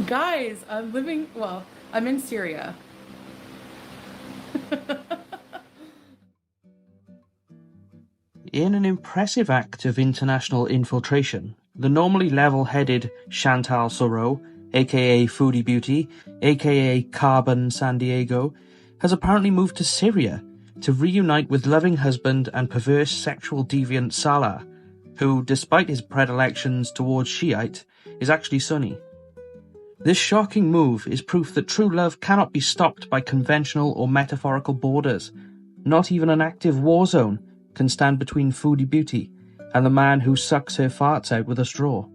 Guys, I'm in Syria. In an impressive act of international infiltration, the normally level-headed Chantal Soro, aka Foodie Beauty, aka Carbon San Diego, has apparently moved to Syria to reunite with loving husband and perverse sexual deviant Salah, who, despite his predilections towards Shiite, is actually Sunni. This shocking move is proof that true love cannot be stopped by conventional or metaphorical borders. Not even an active war zone can stand between Foodie Beauty and the man who sucks her farts out with a straw.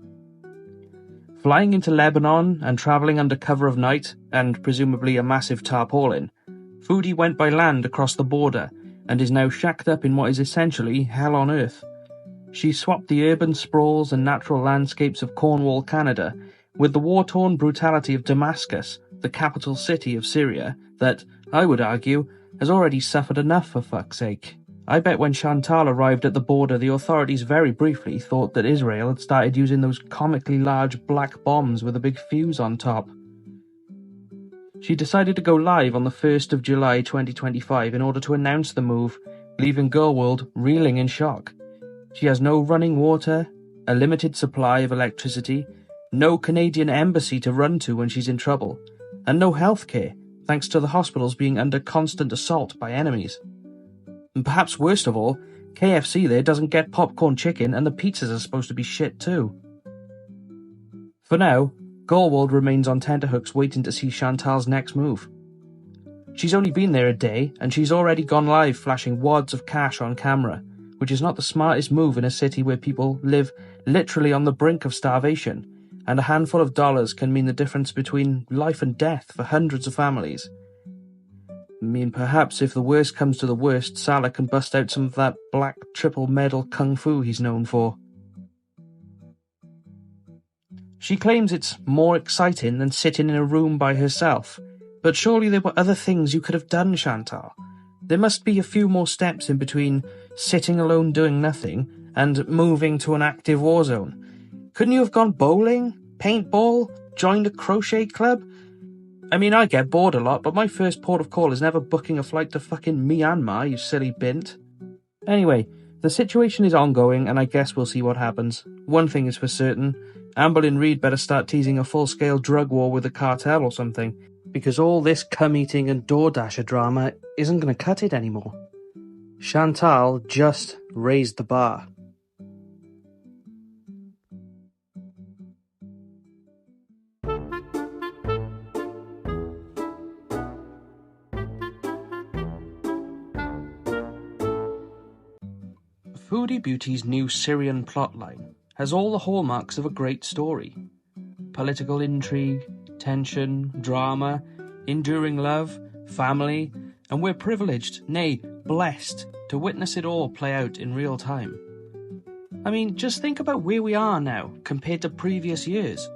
Flying into Lebanon and travelling under cover of night, and presumably a massive tarpaulin, Foodie went by land across the border and is now shacked up in what is essentially hell on earth. She swapped the urban sprawls and natural landscapes of Cornwall, Canada, with the war-torn brutality of Damascus, the capital city of Syria, that, I would argue, has already suffered enough for fuck's sake. I bet when Chantal arrived at the border, the authorities very briefly thought that Israel had started using those comically large black bombs with a big fuse on top. She decided to go live on the 1st of July 2025 in order to announce the move, leaving Gorlworld reeling in shock. She has no running water, a limited supply of electricity, no Canadian embassy to run to when she's in trouble, and no healthcare, thanks to the hospitals being under constant assault by enemies. And perhaps worst of all, KFC there doesn't get popcorn chicken and the pizzas are supposed to be shit too. For now, Gorlworld remains on tenterhooks waiting to see Chantal's next move. She's only been there a day and she's already gone live flashing wads of cash on camera, which is not the smartest move in a city where people live literally on the brink of starvation, and a handful of dollars can mean the difference between life and death for hundreds of families. I mean, perhaps if the worst comes to the worst, Salah can bust out some of that black triple medal kung fu he's known for. She claims it's more exciting than sitting in a room by herself, but surely there were other things you could have done, Chantal. There must be a few more steps in between sitting alone doing nothing and moving to an active war zone. Couldn't you have gone bowling, paintball, joined a crochet club? I mean, I get bored a lot, but my first port of call is never booking a flight to fucking Myanmar, you silly bint. Anyway, the situation is ongoing, and I guess we'll see what happens. One thing is for certain, Amberlynn Reid better start teasing a full-scale drug war with the cartel or something, because all this cum-eating and DoorDasher drama isn't going to cut it anymore. Chantal just raised the bar. Foodie Beauty's new Syrian plotline has all the hallmarks of a great story. Political intrigue, tension, drama, enduring love, family, and we're privileged, nay, blessed, to witness it all play out in real time. I mean, just think about where we are now compared to previous years.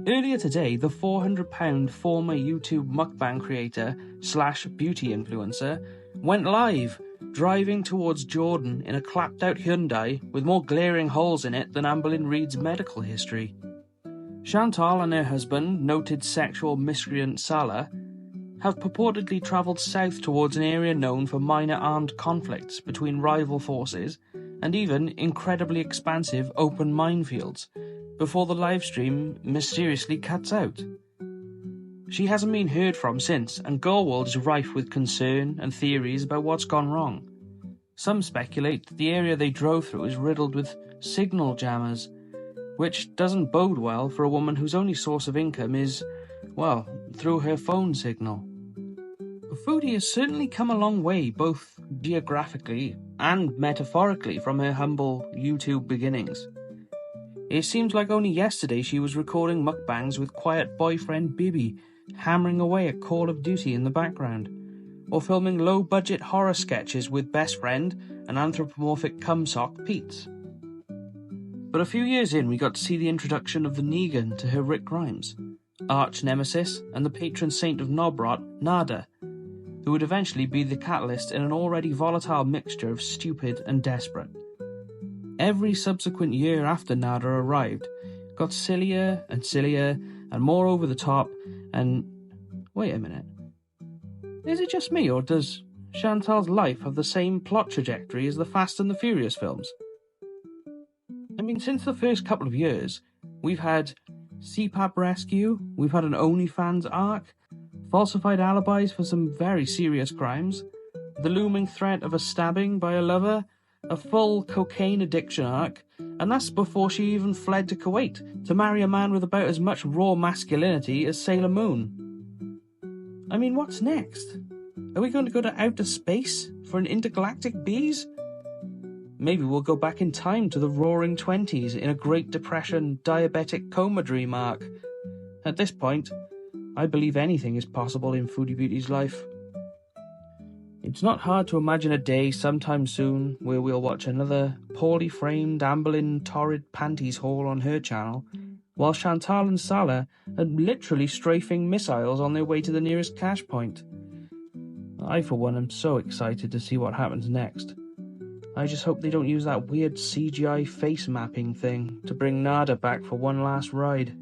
Earlier today, the £400 former YouTube mukbang creator / beauty influencer went live, driving towards Jordan in a clapped-out Hyundai with more glaring holes in it than Amberlynn Reid's medical history. Chantal and her husband, noted sexual miscreant Salah, have purportedly travelled south towards an area known for minor armed conflicts between rival forces and even incredibly expansive open minefields, before the livestream mysteriously cuts out. She hasn't been heard from since, and Gorlworld is rife with concern and theories about what's gone wrong. Some speculate that the area they drove through is riddled with signal jammers, which doesn't bode well for a woman whose only source of income is, well, through her phone signal. Foodie has certainly come a long way, both geographically and metaphorically, from her humble YouTube beginnings. It seems like only yesterday she was recording mukbangs with quiet boyfriend Bibi, hammering away at Call of Duty in the background, or filming low-budget horror sketches with best friend and anthropomorphic cumsock Pete. But a few years in, we got to see the introduction of the Negan to her Rick Grimes, arch-nemesis and the patron saint of Nobrot, Nada, who would eventually be the catalyst in an already volatile mixture of stupid and desperate. Every subsequent year after Nada arrived got sillier and sillier and more over the top, and... Wait a minute. Is it just me, or does Chantal's life have the same plot trajectory as the Fast and the Furious films? I mean, since the first couple of years, we've had CPAP rescue, we've had an OnlyFans arc, falsified alibis for some very serious crimes, the looming threat of a stabbing by a lover, a full cocaine addiction arc, and that's before she even fled to Kuwait to marry a man with about as much raw masculinity as Sailor Moon. I mean, what's next? Are we going to go to outer space for an intergalactic bees? Maybe we'll go back in time to the roaring 20s in a Great Depression diabetic coma dream arc. At this point, I believe anything is possible in Foodie Beauty's life. It's not hard to imagine a day sometime soon where we'll watch another poorly framed, ambling, torrid panties haul on her channel, while Chantal and Salah are literally strafing missiles on their way to the nearest cash point. I, for one, am so excited to see what happens next. I just hope they don't use that weird CGI face mapping thing to bring Nada back for one last ride.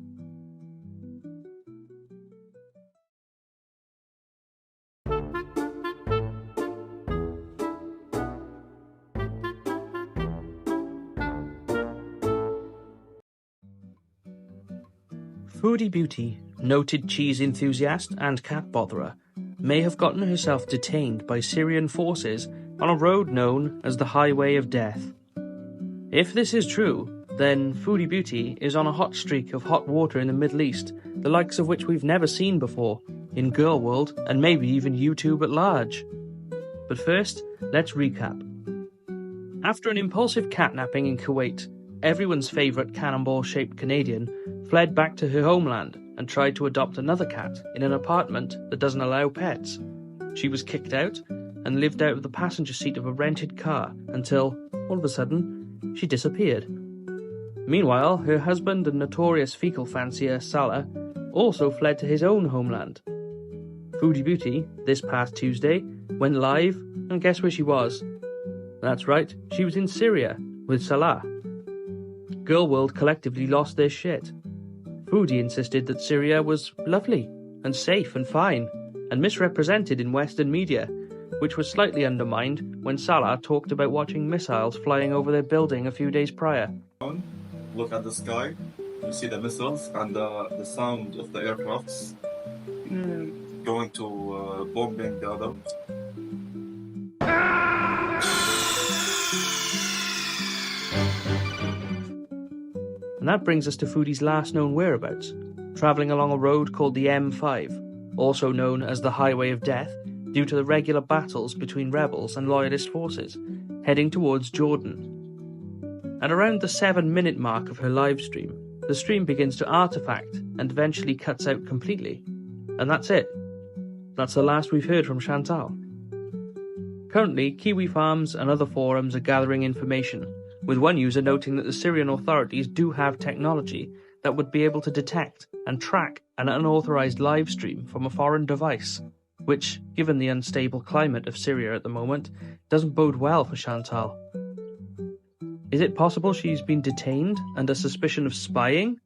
Foodie Beauty, noted cheese enthusiast and cat botherer, may have gotten herself detained by Syrian forces on a road known as the Highway of Death. If this is true, then Foodie Beauty is on a hot streak of hot water in the Middle East, the likes of which we've never seen before, in Gorlworld and maybe even YouTube at large. But first, let's recap. After an impulsive catnapping in Kuwait, everyone's favourite cannonball-shaped Canadian fled back to her homeland and tried to adopt another cat in an apartment that doesn't allow pets. She was kicked out and lived out of the passenger seat of a rented car until, all of a sudden, she disappeared. Meanwhile, her husband and notorious fecal fancier, Salah, also fled to his own homeland. Foodie Beauty, this past Tuesday, went live, and guess where she was? That's right, she was in Syria, with Salah. Gorlworld collectively lost their shit. Foodie insisted that Syria was lovely, and safe and fine, and misrepresented in Western media, which was slightly undermined when Salah talked about watching missiles flying over their building a few days prior. Look at the sky, you see the missiles and the sound of the aircrafts going to bombing the other. And that brings us to Foodie's last known whereabouts, travelling along a road called the M5, also known as the Highway of Death, due to the regular battles between rebels and loyalist forces, heading towards Jordan. At around the 7-minute mark of her live stream, the stream begins to artifact and eventually cuts out completely. And that's it. That's the last we've heard from Chantal. Currently, Kiwi farms and other forums are gathering information, with one user noting that the Syrian authorities do have technology that would be able to detect and track an unauthorized live stream from a foreign device, which, given the unstable climate of Syria at the moment, doesn't bode well for Chantal. Is it possible she's been detained under suspicion of spying?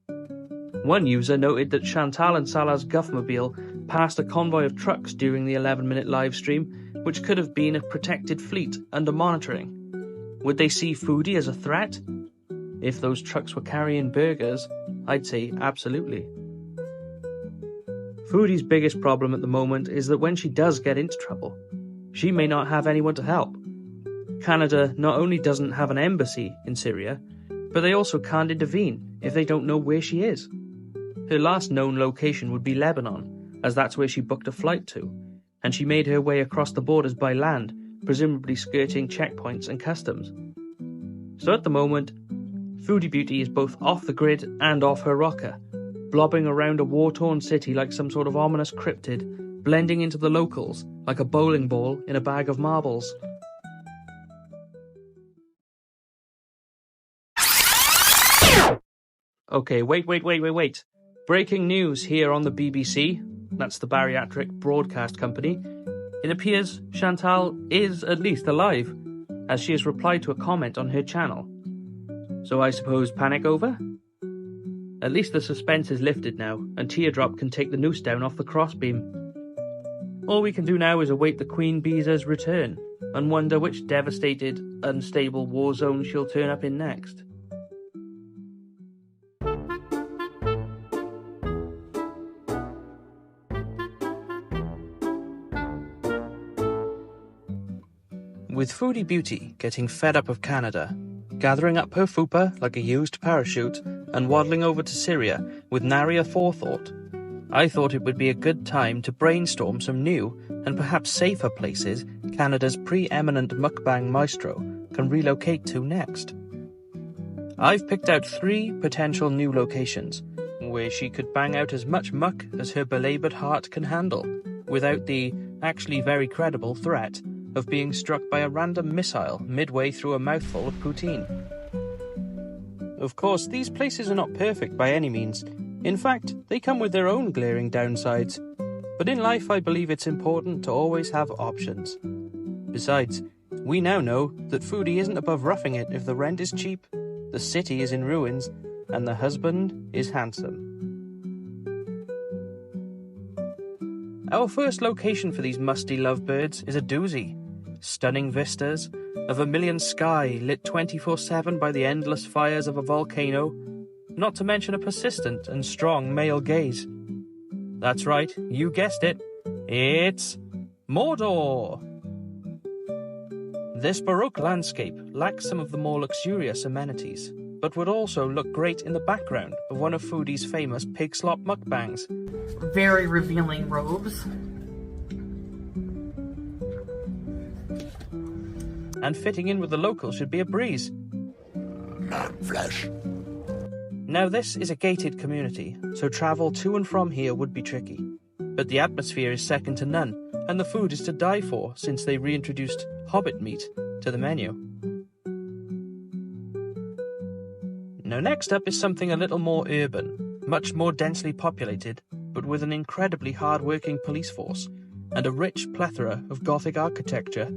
One user noted that Chantal and Salah's Guffmobile passed a convoy of trucks during the 11-minute live stream, which could have been a protected fleet under monitoring. Would they see Foodie as a threat? If those trucks were carrying burgers, I'd say absolutely. Foodie's biggest problem at the moment is that when she does get into trouble, she may not have anyone to help. Canada not only doesn't have an embassy in Syria, but they also can't intervene if they don't know where she is. Her last known location would be Lebanon, as that's where she booked a flight to, and she made her way across the borders by land, presumably skirting checkpoints and customs. So at the moment, Foodie Beauty is both off the grid and off her rocker, blobbing around a war-torn city like some sort of ominous cryptid, blending into the locals like a bowling ball in a bag of marbles. Okay, wait. Breaking news here on the BBC, that's the Bariatric Broadcast Company. It appears Chantal is at least alive, as she has replied to a comment on her channel. So I suppose panic over? At least the suspense is lifted now, and Teardrop can take the noose down off the crossbeam. All we can do now is await the Queen Beeza's return, and wonder which devastated, unstable war zone she'll turn up in next. With Foodie Beauty getting fed up of Canada, gathering up her fupa like a used parachute, and waddling over to Syria with nary a forethought, I thought it would be a good time to brainstorm some new and perhaps safer places Canada's preeminent mukbang maestro can relocate to next. I've picked out 3 potential new locations where she could bang out as much muck as her belaboured heart can handle, without the actually very credible threat of being struck by a random missile midway through a mouthful of poutine. Of course, these places are not perfect by any means. In fact, they come with their own glaring downsides. But in life, I believe it's important to always have options. Besides, we now know that Foodie isn't above roughing it if the rent is cheap, the city is in ruins, and the husband is handsome. Our first location for these musty lovebirds is a doozy. Stunning vistas, a vermilion sky lit 24/7 by the endless fires of a volcano, not to mention a persistent and strong male gaze. That's right, you guessed it. It's Mordor! This Baroque landscape lacks some of the more luxurious amenities, but would also look great in the background of one of Foodie's famous pig slop mukbangs. Very revealing robes. And fitting in with the locals should be a breeze. Not flesh. Now this is a gated community, so travel to and from here would be tricky. But the atmosphere is second to none, and the food is to die for since they reintroduced hobbit meat to the menu. Now next up is something a little more urban, much more densely populated, but with an incredibly hard-working police force, and a rich plethora of Gothic architecture.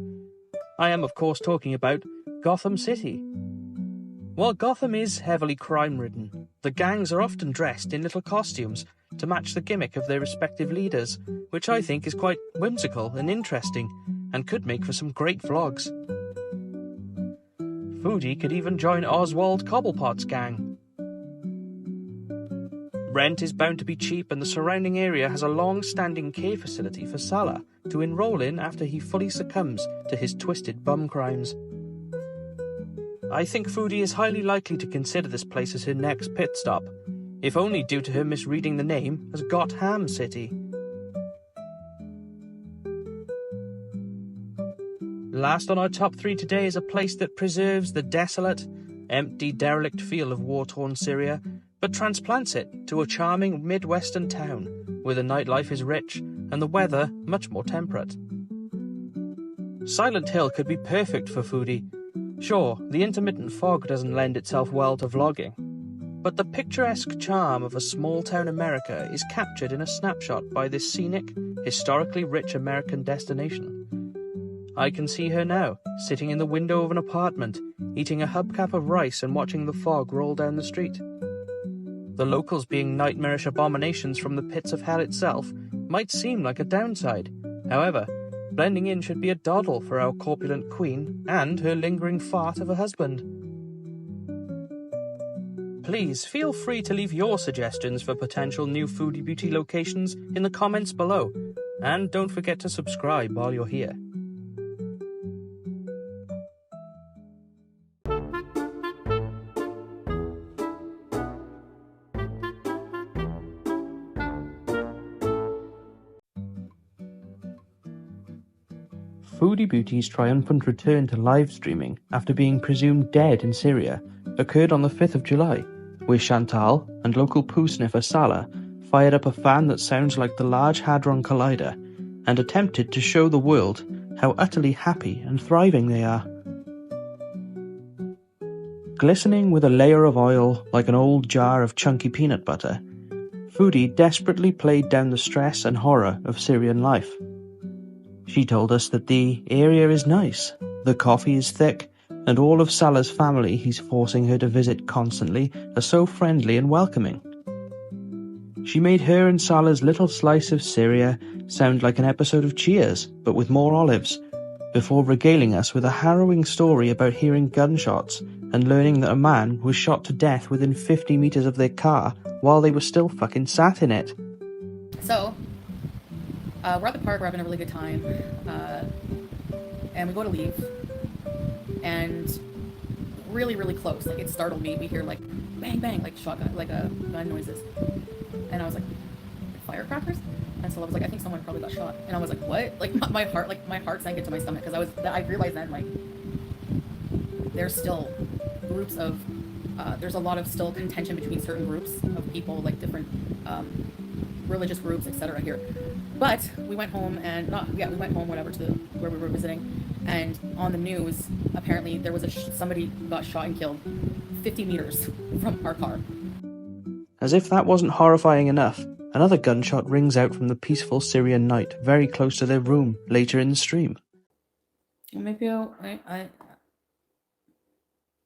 I am of course talking about Gotham City. While Gotham is heavily crime-ridden, the gangs are often dressed in little costumes to match the gimmick of their respective leaders, which I think is quite whimsical and interesting, and could make for some great vlogs. Foodie could even join Oswald Cobblepot's gang. Rent is bound to be cheap, and the surrounding area has a long-standing care facility for Salah to enroll in after he fully succumbs to his twisted bum crimes. I think Foodie is highly likely to consider this place as her next pit stop, if only due to her misreading the name as Gotham City. Last on our top 3 today is a place that preserves the desolate, empty, derelict feel of war-torn Syria, but transplants it to a charming Midwestern town, where the nightlife is rich and the weather much more temperate. Silent Hill could be perfect for Foodie. Sure, the intermittent fog doesn't lend itself well to vlogging, but the picturesque charm of a small-town America is captured in a snapshot by this scenic, historically rich American destination. I can see her now, sitting in the window of an apartment, eating a hubcap of rice and watching the fog roll down the street. The locals being nightmarish abominations from the pits of hell itself might seem like a downside. However, blending in should be a doddle for our corpulent queen and her lingering fart of a husband. Please feel free to leave your suggestions for potential new Foodie Beauty locations in the comments below, and don't forget to subscribe while you're here. Foodie Beauty's triumphant return to live streaming after being presumed dead in Syria occurred on the 5th of July, where Chantal and local poo sniffer Salah fired up a fan that sounds like the Large Hadron Collider and attempted to show the world how utterly happy and thriving they are. Glistening with a layer of oil like an old jar of chunky peanut butter, Foodie desperately played down the stress and horror of Syrian life. She told us that the area is nice, the coffee is thick, and all of Salah's family he's forcing her to visit constantly are so friendly and welcoming. She made her and Salah's little slice of Syria sound like an episode of Cheers, but with more olives, before regaling us with a harrowing story about hearing gunshots and learning that a man was shot to death within 50 meters of their car while they were still fucking sat in it. So, we're at the park, we're having a really good time, and we go to leave, and really, really close, like, it startled me. We hear, like, bang, bang, like shotgun, like, gun noises, and I was like, firecrackers? And so I was like, I think someone probably got shot, and I was like, what? Like, my heart sank into my stomach, because I realized then, like, there's still groups of, there's a lot of still contention between certain groups of people, like, different, religious groups, etc. here. But we went home and we went home, whatever, to where we were visiting, and on the news, apparently there was somebody got shot and killed 50 meters from our car. As if that wasn't horrifying enough, another gunshot rings out from the peaceful Syrian night very close to their room later in the stream. Maybe I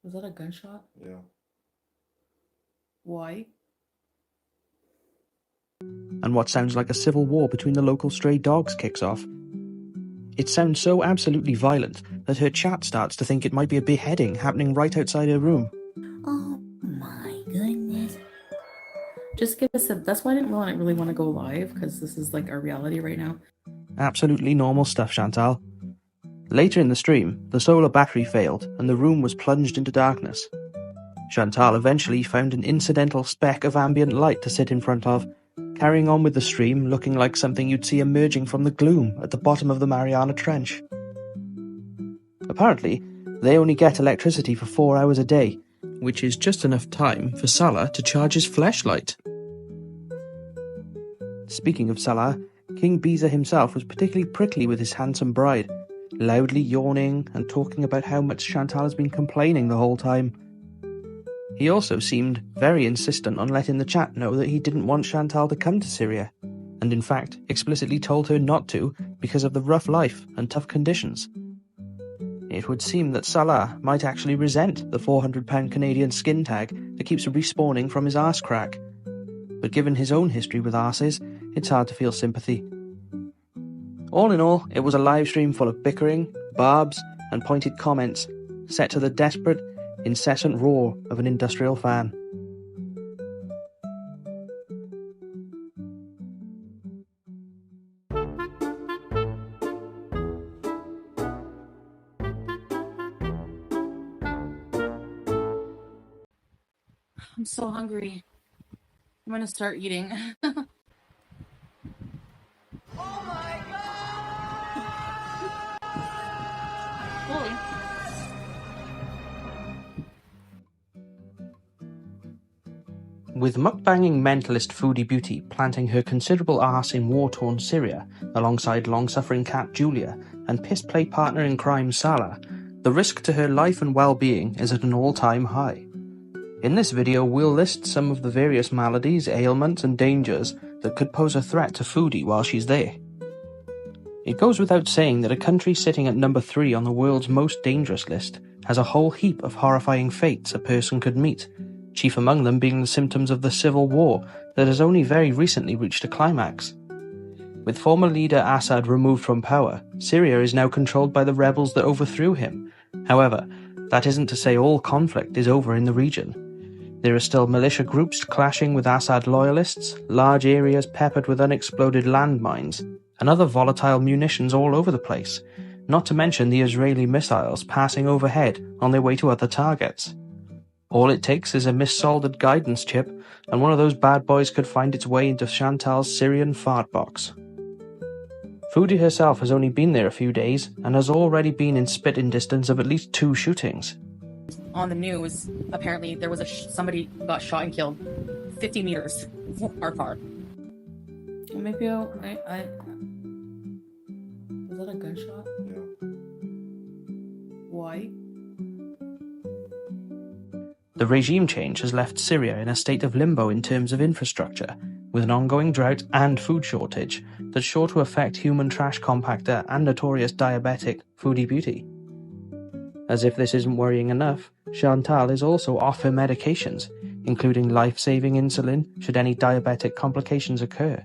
was that a gunshot? Yeah. Why? And what sounds like a civil war between the local stray dogs kicks off. It sounds so absolutely violent that her chat starts to think it might be a beheading happening right outside her room. Oh my goodness. Just give us that's why I didn't really want to go live, because this is like our reality right now. Absolutely normal stuff, Chantal. Later in the stream, the solar battery failed and the room was plunged into darkness. Chantal eventually found an incidental speck of ambient light to sit in front of, carrying on with the stream looking like something you'd see emerging from the gloom at the bottom of the Mariana Trench. Apparently, they only get electricity for 4 hours a day, which is just enough time for Salah to charge his fleshlight. Speaking of Salah, King Biza himself was particularly prickly with his handsome bride, loudly yawning and talking about how much Chantal has been complaining the whole time. He also seemed very insistent on letting the chat know that he didn't want Chantal to come to Syria, and in fact explicitly told her not to because of the rough life and tough conditions. It would seem that Salah might actually resent the £400 Canadian skin tag that keeps respawning from his arse crack, but given his own history with arses, it's hard to feel sympathy. All in all, it was a live stream full of bickering, barbs, and pointed comments, set to the desperate, incessant roar of an industrial fan. I'm so hungry. I'm gonna start eating. Oh my god! Holy. With mukbanging mentalist Foodie Beauty planting her considerable arse in war-torn Syria, alongside long-suffering cat Julia and piss-play partner in crime Salah, the risk to her life and well-being is at an all-time high. In this video, we'll list some of the various maladies, ailments, and dangers that could pose a threat to Foodie while she's there. It goes without saying that a country sitting at number 3 on the world's most dangerous list has a whole heap of horrifying fates a person could meet, chief among them being the symptoms of the civil war that has only very recently reached a climax. With former leader Assad removed from power, Syria is now controlled by the rebels that overthrew him. However, that isn't to say all conflict is over in the region. There are still militia groups clashing with Assad loyalists, large areas peppered with unexploded landmines, and other volatile munitions all over the place, not to mention the Israeli missiles passing overhead on their way to other targets. All it takes is a missoldered guidance chip, and one of those bad boys could find its way into Chantal's Syrian fart box. Foodie herself has only been there a few days, and has already been in spitting distance of at least 2 shootings. On the news, apparently there was somebody got shot and killed 50 meters from our car. Maybe was that a gunshot? Yeah. Why? The regime change has left Syria in a state of limbo in terms of infrastructure, with an ongoing drought and food shortage that's sure to affect human trash compactor and notorious diabetic Foodie Beauty. As if this isn't worrying enough, Chantal is also off her medications, including life-saving insulin should any diabetic complications occur.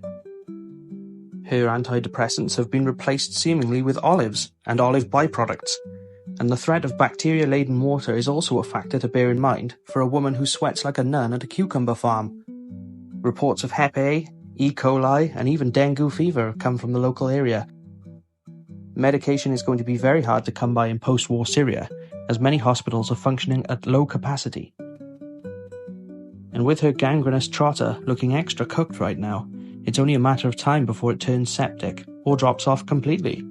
Her antidepressants have been replaced seemingly with olives and olive byproducts, and the threat of bacteria-laden water is also a factor to bear in mind for a woman who sweats like a nun at a cucumber farm. Reports of Hep A, E. coli, and even dengue fever come from the local area. Medication is going to be very hard to come by in post-war Syria, as many hospitals are functioning at low capacity. And with her gangrenous trotter looking extra cooked right now, it's only a matter of time before it turns septic or drops off completely.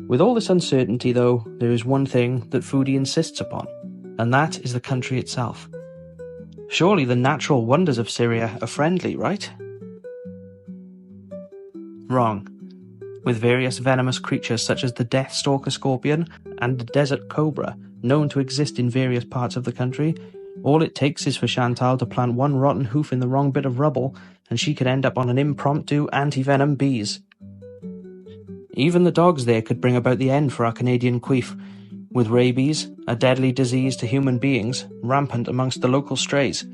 With all this uncertainty though, there is one thing that Foodie insists upon, and that is the country itself. Surely the natural wonders of Syria are friendly, right? Wrong. With various venomous creatures such as the Deathstalker scorpion and the desert cobra known to exist in various parts of the country, all it takes is for Chantal to plant one rotten hoof in the wrong bit of rubble and she could end up on an impromptu anti-venom bees. Even the dogs there could bring about the end for our Canadian queef, with rabies, a deadly disease to human beings, rampant amongst the local strays.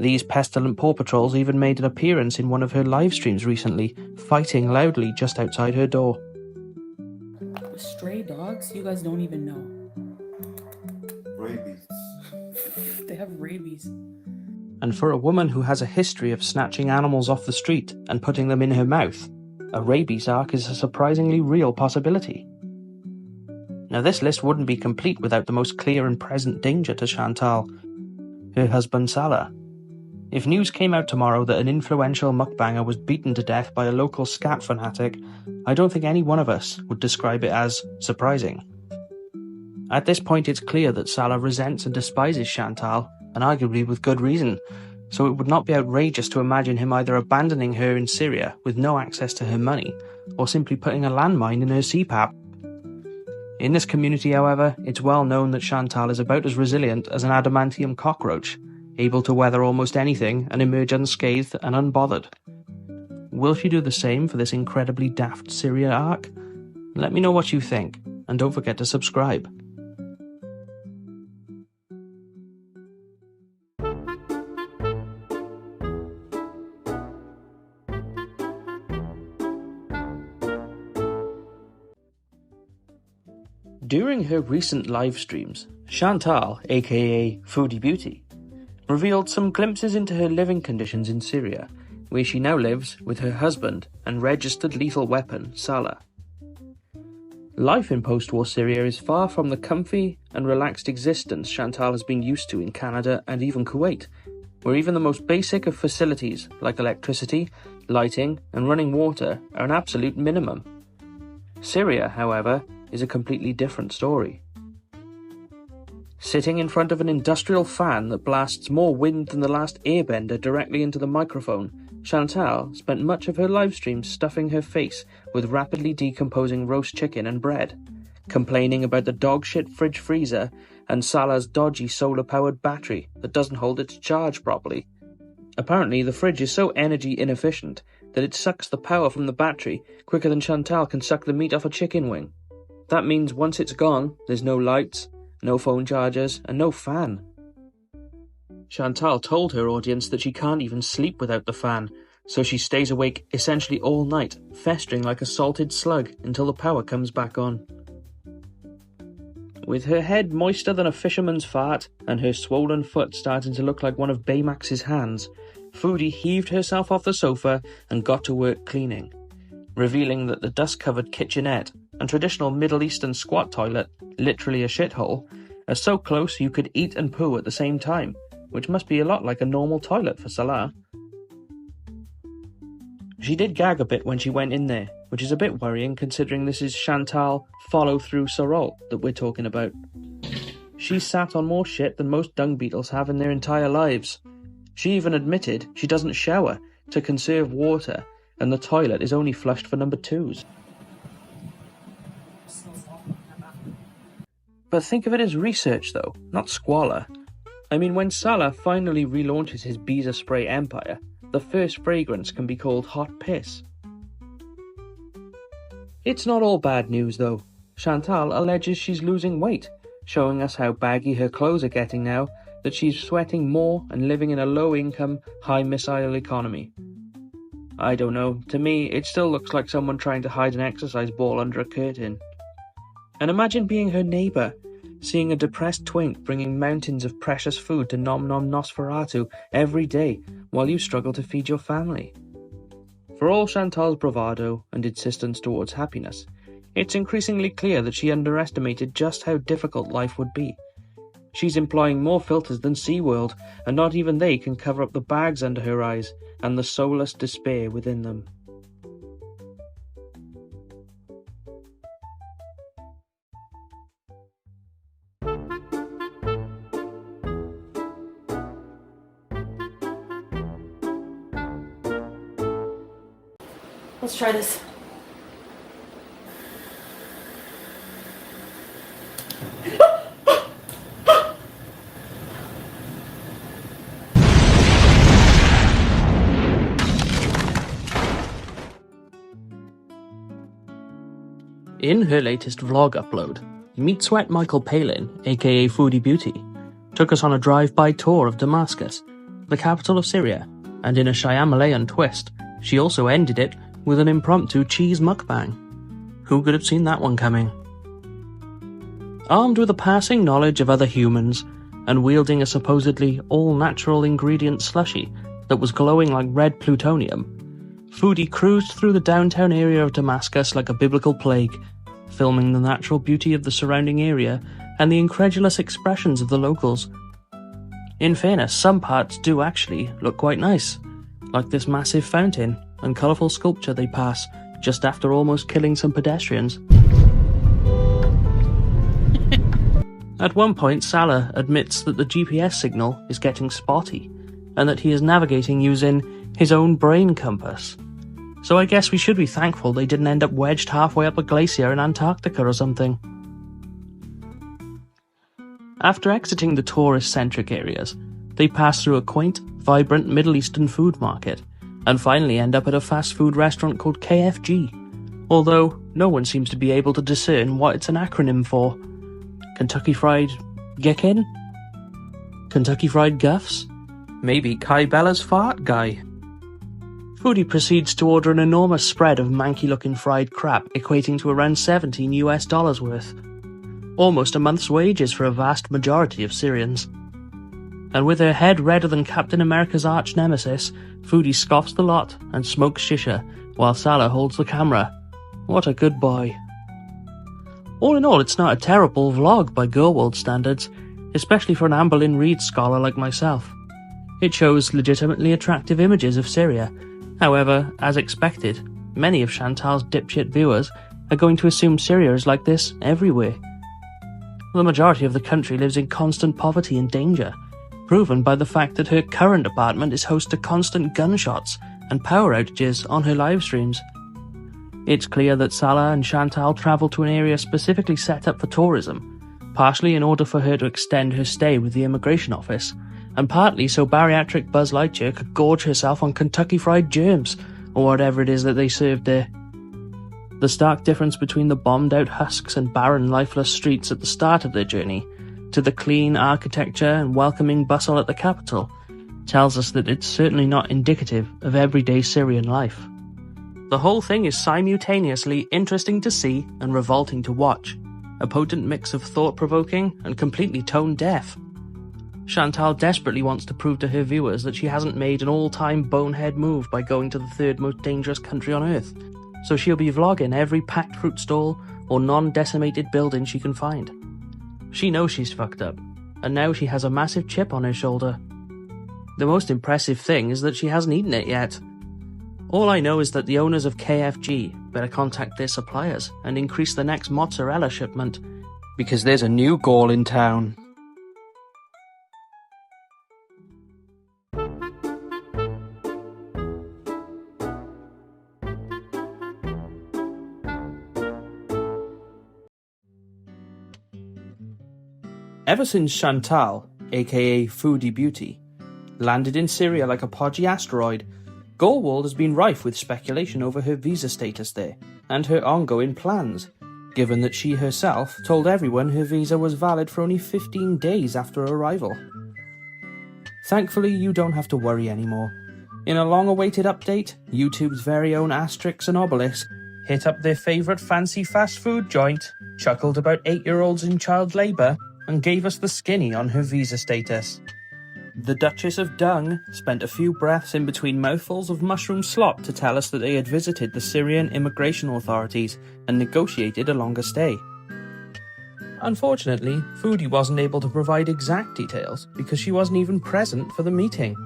These pestilent paw patrols even made an appearance in one of her live streams recently, fighting loudly just outside her door. Stray dogs? You guys don't even know. Rabies. They have rabies. And for a woman who has a history of snatching animals off the street and putting them in her mouth, a rabies arc is a surprisingly real possibility. Now this list wouldn't be complete without the most clear and present danger to Chantal, her husband Salah. If news came out tomorrow that an influential mukbanger was beaten to death by a local scat fanatic, I don't think any one of us would describe it as surprising. At this point it's clear that Salah resents and despises Chantal, and arguably with good reason, so it would not be outrageous to imagine him either abandoning her in Syria with no access to her money, or simply putting a landmine in her CPAP. In this community, however, it's well known that Chantal is about as resilient as an adamantium cockroach, able to weather almost anything and emerge unscathed and unbothered. Will she do the same for this incredibly daft Syria arc? Let me know what you think, and don't forget to subscribe. During her recent live streams, Chantal, aka Foodie Beauty, revealed some glimpses into her living conditions in Syria, where she now lives with her husband and registered lethal weapon, Salah. Life in post-war Syria is far from the comfy and relaxed existence Chantal has been used to in Canada and even Kuwait, where even the most basic of facilities like electricity, lighting and running water are an absolute minimum. Syria, however, is a completely different story. Sitting in front of an industrial fan that blasts more wind than the last airbender directly into the microphone, Chantal spent much of her livestream stuffing her face with rapidly decomposing roast chicken and bread, complaining about the dogshit fridge freezer and Salah's dodgy solar-powered battery that doesn't hold its charge properly. Apparently, the fridge is so energy inefficient that it sucks the power from the battery quicker than Chantal can suck the meat off a chicken wing. That means once it's gone, there's no lights, no phone chargers, and no fan. Chantal told her audience that she can't even sleep without the fan, so she stays awake essentially all night, festering like a salted slug until the power comes back on. With her head moister than a fisherman's fart and her swollen foot starting to look like one of Baymax's hands, Foodie heaved herself off the sofa and got to work cleaning, revealing that the dust-covered kitchenette and traditional Middle Eastern squat toilet, literally a shithole, are so close you could eat and poo at the same time, which must be a lot like a normal toilet for Salah. She did gag a bit when she went in there, which is a bit worrying considering this is Chantal follow-through sorole that we're talking about. She sat on more shit than most dung beetles have in their entire lives. She even admitted she doesn't shower to conserve water, and the toilet is only flushed for number 2s. But think of it as research though, not squalor. I mean, when Salah finally relaunches his Beezer spray empire, the first fragrance can be called hot piss. It's not all bad news though. Chantal alleges she's losing weight, showing us how baggy her clothes are getting now, that she's sweating more and living in a low-income, high-missile economy. I don't know, to me it still looks like someone trying to hide an exercise ball under a curtain. And imagine being her neighbour, seeing a depressed twink bringing mountains of precious food to Nom Nom Nosferatu every day while you struggle to feed your family. For all Chantal's bravado and insistence towards happiness, it's increasingly clear that she underestimated just how difficult life would be. She's employing more filters than SeaWorld, and not even they can cover up the bags under her eyes and the soulless despair within them. Let's try this. In her latest vlog upload, Meat Sweat Michael Palin, aka Foodie Beauty, took us on a drive-by tour of Damascus, the capital of Syria, and in a Shyamalan twist, she also ended it with an impromptu cheese mukbang. Who could have seen that one coming? Armed with a passing knowledge of other humans, and wielding a supposedly all-natural ingredient slushy that was glowing like red plutonium, Foodie cruised through the downtown area of Damascus like a biblical plague, filming the natural beauty of the surrounding area and the incredulous expressions of the locals. In fairness, some parts do actually look quite nice, like this massive fountain and colourful sculpture they pass just after almost killing some pedestrians. At one point, Salah admits that the GPS signal is getting spotty, and that he is navigating using his own brain compass. So I guess we should be thankful they didn't end up wedged halfway up a glacier in Antarctica or something. After exiting the tourist-centric areas, they pass through a quaint, vibrant Middle Eastern food market, and finally end up at a fast food restaurant called KFG, although no one seems to be able to discern what it's an acronym for. Kentucky Fried Gickin? Kentucky Fried Guffs? Maybe Kai Bella's fart guy? Foodie proceeds to order an enormous spread of manky-looking fried crap equating to around $17 worth. Almost a month's wages for a vast majority of Syrians. And with her head redder than Captain America's arch-nemesis, Foodie scoffs the lot and smokes shisha while Salah holds the camera. What a good boy. All in all, it's not a terrible vlog by Gorlworld standards, especially for an Anne Boleyn Reid scholar like myself. It shows legitimately attractive images of Syria. However, as expected, many of Chantal's dipshit viewers are going to assume Syria is like this everywhere. The majority of the country lives in constant poverty and danger, proven by the fact that her current apartment is host to constant gunshots and power outages on her live streams. It's clear that Salah and Chantal travel to an area specifically set up for tourism, partially in order for her to extend her stay with the immigration office, and partly so bariatric Buzz Lightyear could gorge herself on Kentucky Fried Germs, or whatever it is that they served there. The stark difference between the bombed-out husks and barren, lifeless streets at the start of their journey, to the clean architecture and welcoming bustle at the capital, tells us that it's certainly not indicative of everyday Syrian life. The whole thing is simultaneously interesting to see and revolting to watch, a potent mix of thought-provoking and completely tone-deaf. Chantal desperately wants to prove to her viewers that she hasn't made an all-time bonehead move by going to the third most dangerous country on earth, so she'll be vlogging every packed fruit stall or non-decimated building she can find. She knows she's fucked up, and now she has a massive chip on her shoulder. The most impressive thing is that she hasn't eaten it yet. All I know is that the owners of KFG better contact their suppliers and increase the next mozzarella shipment, because there's a new Gaul in town. Ever since Chantal, aka Foodie Beauty, landed in Syria like a podgy asteroid, Gorlworld has been rife with speculation over her visa status there, and her ongoing plans, given that she herself told everyone her visa was valid for only 15 days after arrival. Thankfully, you don't have to worry anymore. In a long-awaited update, YouTube's very own Asterix and Obelix hit up their favourite fancy fast food joint, chuckled about 8-year-olds in child labour, and gave us the skinny on her visa status. The Duchess of Dung spent a few breaths in between mouthfuls of mushroom slop to tell us that they had visited the Syrian immigration authorities and negotiated a longer stay. Unfortunately, Foodie wasn't able to provide exact details because she wasn't even present for the meeting.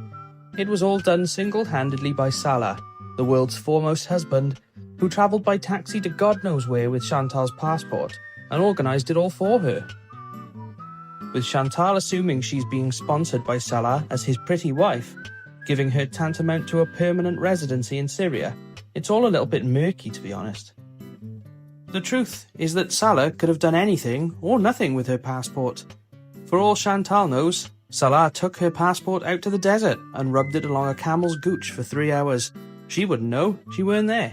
It was all done single-handedly by Salah, the world's foremost husband, who travelled by taxi to God knows where with Chantal's passport and organised it all for her. With Chantal assuming she's being sponsored by Salah as his pretty wife, giving her tantamount to a permanent residency in Syria, it's all a little bit murky, to be honest. The truth is that Salah could have done anything or nothing with her passport. For all Chantal knows, Salah took her passport out to the desert and rubbed it along a camel's gooch for 3 hours. She wouldn't know, she weren't there.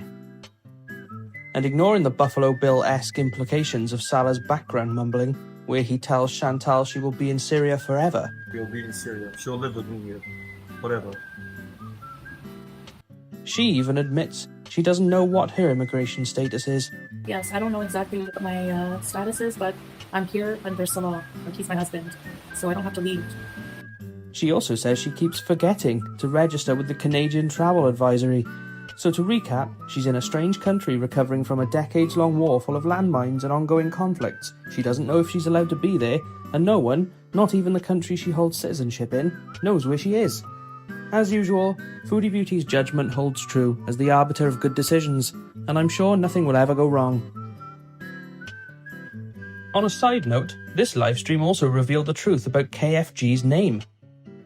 And ignoring the Buffalo Bill-esque implications of Salah's background mumbling, where he tells Chantal she will be in Syria forever. We'll be in Syria. She'll live with me here. Forever. She even admits she doesn't know what her immigration status is. Yes, I don't know exactly what my status is, but I'm here under Salah, like he's my husband, so I don't have to leave. She also says she keeps forgetting to register with the Canadian Travel Advisory. So to recap, she's in a strange country recovering from a decades-long war full of landmines and ongoing conflicts. She doesn't know if she's allowed to be there, and no one, not even the country she holds citizenship in, knows where she is. As usual, Foodie Beauty's judgment holds true as the arbiter of good decisions, and I'm sure nothing will ever go wrong. On a side note, this livestream also revealed the truth about KFG's name.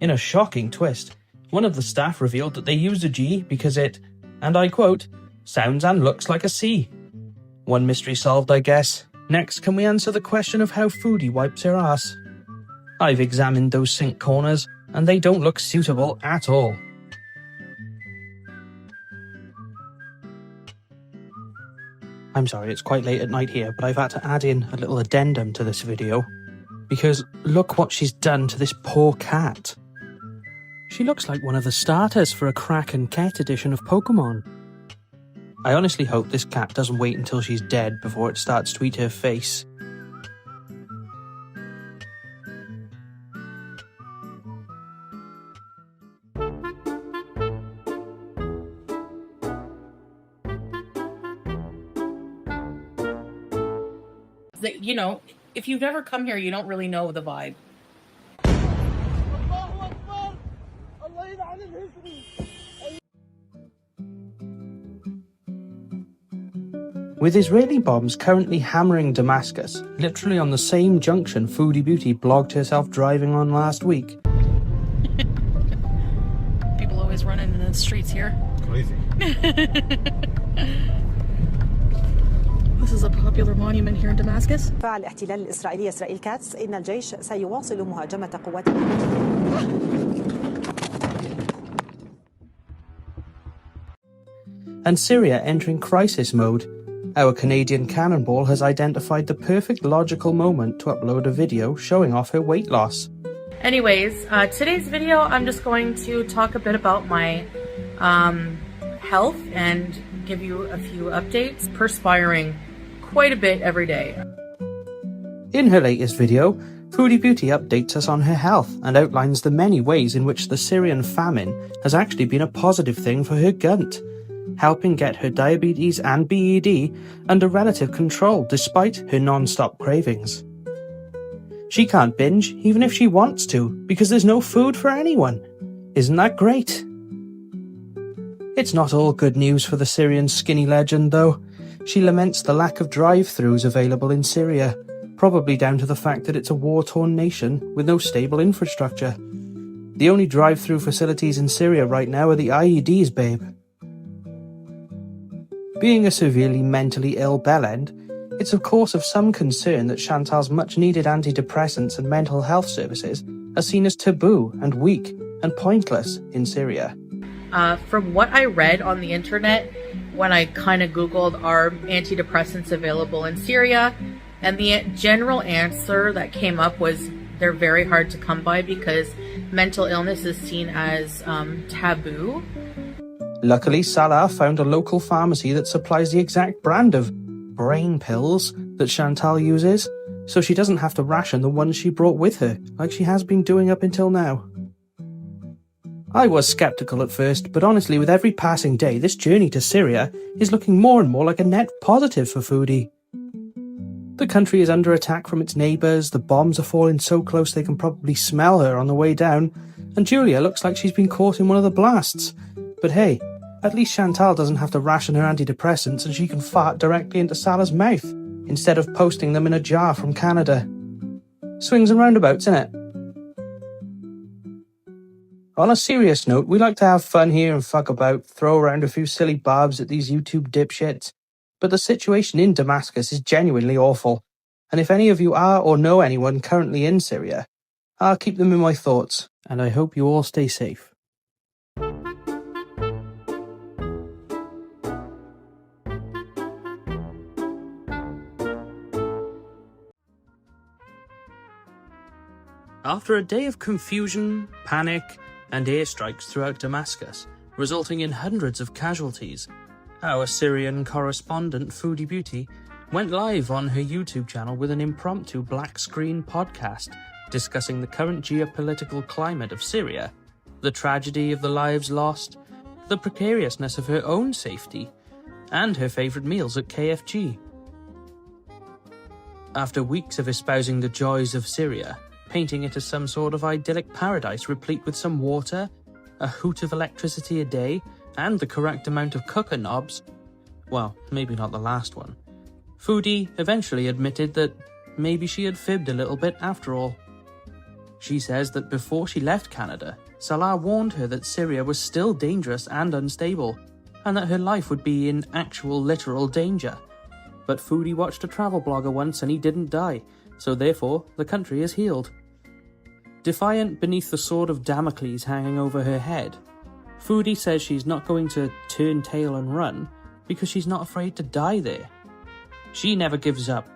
In a shocking twist, one of the staff revealed that they used a G because it, and I quote, sounds and looks like a C. One mystery solved, I guess. Next, can we answer the question of how Foodie wipes her ass? I've examined those sink corners, and they don't look suitable at all. I'm sorry, it's quite late at night here, but I've had to add in a little addendum to this video. Because look what she's done to this poor cat. She looks like one of the starters for a Crack and Ket edition of Pokemon. I honestly hope this cat doesn't wait until she's dead before it starts to eat her face. You know, if you've never come here, you don't really know the vibe. With Israeli bombs currently hammering Damascus, literally on the same junction Foodie Beauty blogged herself driving on last week. People always running in the streets here. Crazy. This is a popular monument here in Damascus. فعل الاحتلال الإسرائيلي إسرائيل كاتس إن الجيش سيواصل مهاجمة قواته. And Syria entering crisis mode. Our Canadian cannonball has identified the perfect logical moment to upload a video showing off her weight loss. Anyways, today's video I'm just going to talk a bit about my health and give you a few updates. Perspiring quite a bit every day. In her latest video, Foodie Beauty updates us on her health and outlines the many ways in which the Syrian famine has actually been a positive thing for her gunt, helping get her diabetes and BED under relative control despite her non-stop cravings. She can't binge even if she wants to because there's no food for anyone. Isn't that great? It's not all good news for the Syrian skinny legend though. She laments the lack of drive-thrus available in Syria, probably down to the fact that it's a war-torn nation with no stable infrastructure. The only drive-thru facilities in Syria right now are the IEDs, babe. Being a severely mentally ill bellend, it's of course of some concern that Chantal's much-needed antidepressants and mental health services are seen as taboo and weak and pointless in Syria. From what I read on the internet, when I kind of Googled are antidepressants available in Syria, and the general answer that came up was They're very hard to come by because mental illness is seen as taboo. Luckily, Salah found a local pharmacy that supplies the exact brand of brain pills that Chantal uses, so she doesn't have to ration the ones she brought with her, like she has been doing up until now. I was sceptical at first, but honestly, with every passing day, this journey to Syria is looking more and more like a net positive for Foodie. The country is under attack from its neighbours, the bombs are falling so close they can probably smell her on the way down, and Julia looks like she's been caught in one of the blasts. But hey, at least Chantal doesn't have to ration her antidepressants and she can fart directly into Salah's mouth, instead of posting them in a jar from Canada. Swings and roundabouts, innit? On a serious note, we like to have fun here and fuck about, throw around a few silly barbs at these YouTube dipshits, but the situation in Damascus is genuinely awful, and if any of you are or know anyone currently in Syria, I'll keep them in my thoughts, and I hope you all stay safe. After a day of confusion, panic, and airstrikes throughout Damascus, resulting in hundreds of casualties, our Syrian correspondent Foodie Beauty went live on her YouTube channel with an impromptu black screen podcast discussing the current geopolitical climate of Syria, the tragedy of the lives lost, the precariousness of her own safety, and her favourite meals at KFG. After weeks of espousing the joys of Syria, painting it as some sort of idyllic paradise replete with some water, a hoot of electricity a day, and the correct amount of cooker knobs, well, maybe not the last one, Foodie eventually admitted that maybe she had fibbed a little bit after all. She says that before she left Canada, Salah warned her that Syria was still dangerous and unstable, and that her life would be in actual literal danger. But Foodie watched a travel blogger once and he didn't die, so therefore the country is healed. Defiant beneath the sword of Damocles hanging over her head, Foodie says she's not going to turn tail and run because she's not afraid to die there. She never gives up,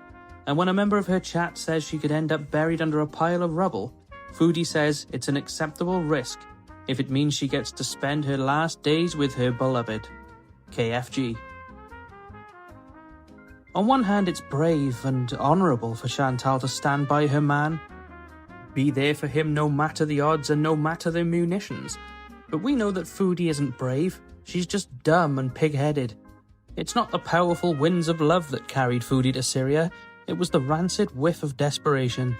and when a member of her chat says she could end up buried under a pile of rubble, Foodie says it's an acceptable risk if it means she gets to spend her last days with her beloved, KFG. On one hand, it's brave and honourable for Chantal to stand by her man, be there for him no matter the odds and no matter the munitions. But we know that Foodie isn't brave, she's just dumb and pig-headed. It's not the powerful winds of love that carried Foodie to Syria, it was the rancid whiff of desperation.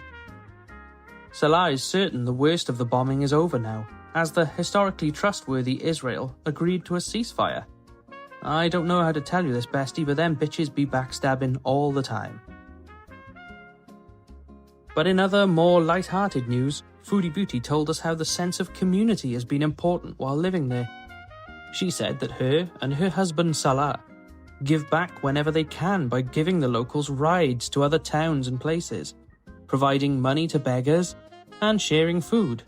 Salah is certain the worst of the bombing is over now, as the historically trustworthy Israel agreed to a ceasefire. I don't know how to tell you this, bestie, but them bitches be backstabbing all the time. But in other, more light-hearted news, Foodie Beauty told us how the sense of community has been important while living there. She said that her and her husband Salah give back whenever they can by giving the locals rides to other towns and places, providing money to beggars, and sharing food.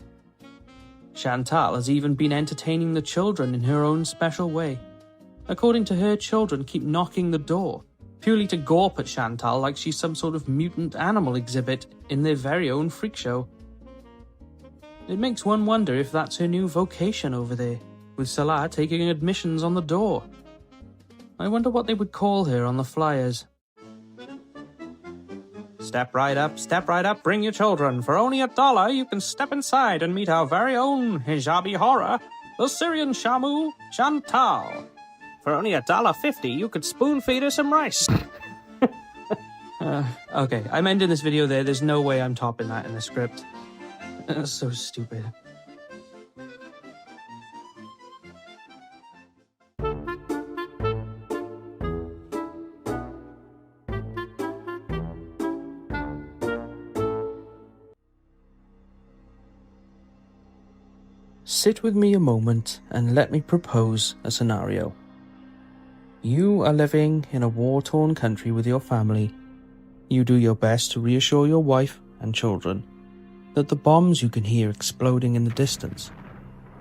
Chantal has even been entertaining the children in her own special way. According to her, children keep knocking the door, purely to gawp at Chantal like she's some sort of mutant animal exhibit in their very own freak show. It makes one wonder if that's her new vocation over there, with Salah taking admissions on the door. I wonder what they would call her on the flyers. Step right up, bring your children. For only $1, you can step inside and meet our very own hijabi horror, the Syrian Shamu, Chantal. For only $1.50, you could spoon feed her some rice. Okay, I'm ending this video there. There's no way I'm topping that in the script. That's so stupid. Sit with me a moment and let me propose a scenario. You are living in a war-torn country with your family. You do your best to reassure your wife and children that the bombs you can hear exploding in the distance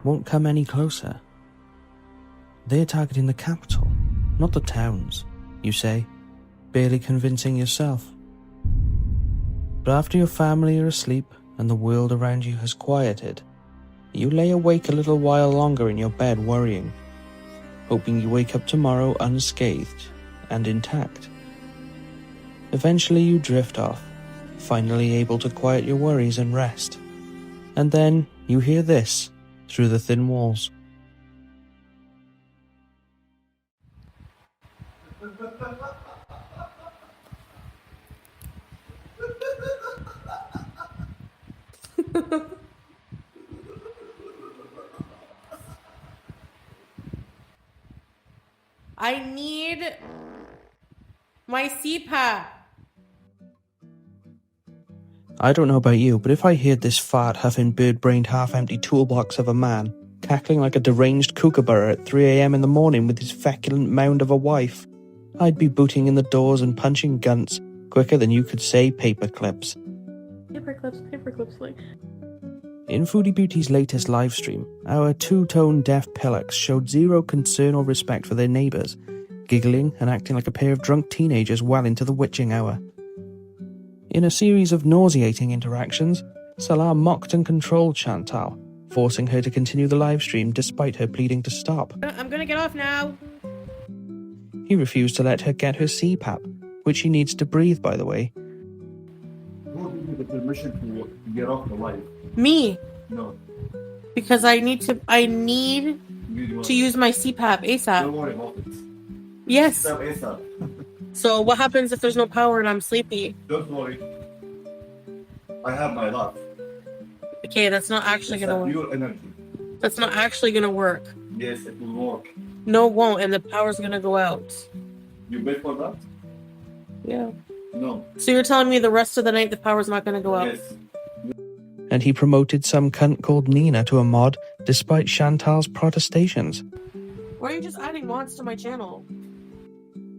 won't come any closer. They're targeting the capital, not the towns, you say, barely convincing yourself. But after your family are asleep and the world around you has quieted, you lay awake a little while longer in your bed worrying, hoping you wake up tomorrow unscathed and intact. Eventually you drift off, finally able to quiet your worries and rest. And then you hear this through the thin walls. I need my CPAP. I don't know about you, but if I heard this fat, huffing, bird-brained, half-empty toolbox of a man cackling like a deranged kookaburra at 3 a.m. in the morning with his feculent mound of a wife, I'd be booting in the doors and punching gunts quicker than you could say paperclips. Paperclips, like. In Foodie Beauty's latest livestream, our two-tone deaf pillocks showed zero concern or respect for their neighbours, giggling and acting like a pair of drunk teenagers well into the witching hour. In a series of nauseating interactions, Salah mocked and controlled Chantal, forcing her to continue the livestream despite her pleading to stop. I'm gonna get off now. He refused to let her get her CPAP, which she needs to breathe, by the way. Who gave you the permission to get off the live? Me, No. because I need to use my CPAP ASAP. Don't worry about it. Yes. Stop ASAP. So what happens if there's no power and I'm sleepy? Don't worry. I have my life. Okay, that's not actually gonna work. Pure energy. That's not actually gonna work. Yes, it will work. No, it won't, and the power's gonna go out. You bet for that? Yeah. No. So you're telling me the rest of the night the power's not gonna go out? Yes. And he promoted some cunt called Nina to a mod despite Chantal's protestations. Why are you just adding mods to my channel?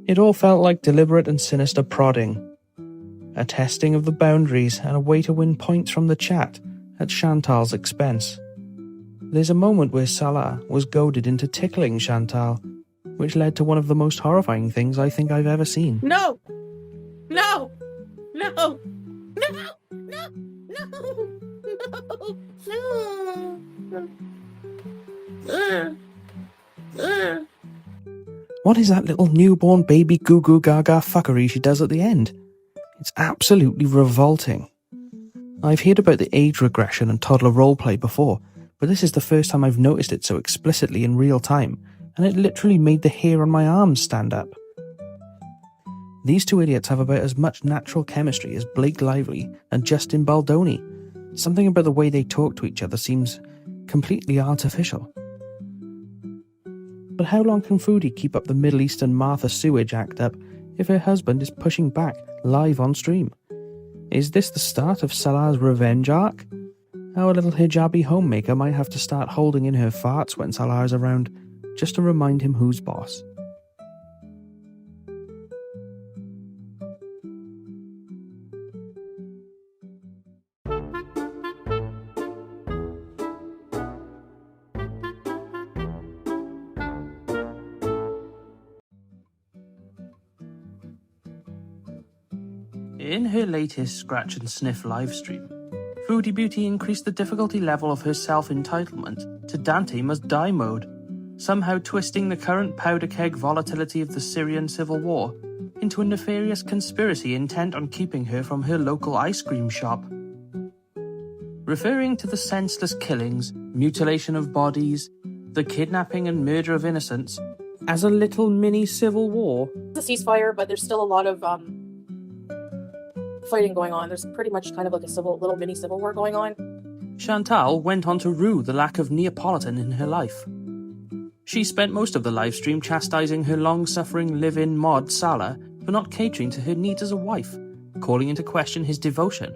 It all felt like deliberate and sinister prodding, a testing of the boundaries and a way to win points from the chat at Chantal's expense. There's a moment where Salah was goaded into tickling Chantal, which led to one of the most horrifying things I think I've ever seen. No! No! No! No! No! No! No! What is that little newborn baby goo goo gaga fuckery she does at the end? It's absolutely revolting. I've heard about the age regression and toddler roleplay before, but this is the first time I've noticed it so explicitly in real time, and it literally made the hair on my arms stand up. These two idiots have about as much natural chemistry as Blake Lively and Justin Baldoni. Something about the way they talk to each other seems completely artificial. But how long can Foodie keep up the Middle Eastern Martha Sewage act up if her husband is pushing back live on stream? Is this the start of Salah's revenge arc? Our little hijabi homemaker might have to start holding in her farts when Salah is around, just to remind him who's boss. In her latest Scratch and Sniff livestream, Foodie Beauty increased the difficulty level of her self-entitlement to Dante Must Die mode, somehow twisting the current powder keg volatility of the Syrian civil war into a nefarious conspiracy intent on keeping her from her local ice cream shop. Referring to the senseless killings, mutilation of bodies, the kidnapping and murder of innocents as a little mini civil war. It's a ceasefire, but there's still a lot of fighting going on. There's pretty much kind of like a little mini civil war going on. Chantal went on to rue the lack of Neapolitan in her life. She spent most of the livestream chastising her long-suffering live-in mod Salah for not catering to her needs as a wife, calling into question his devotion,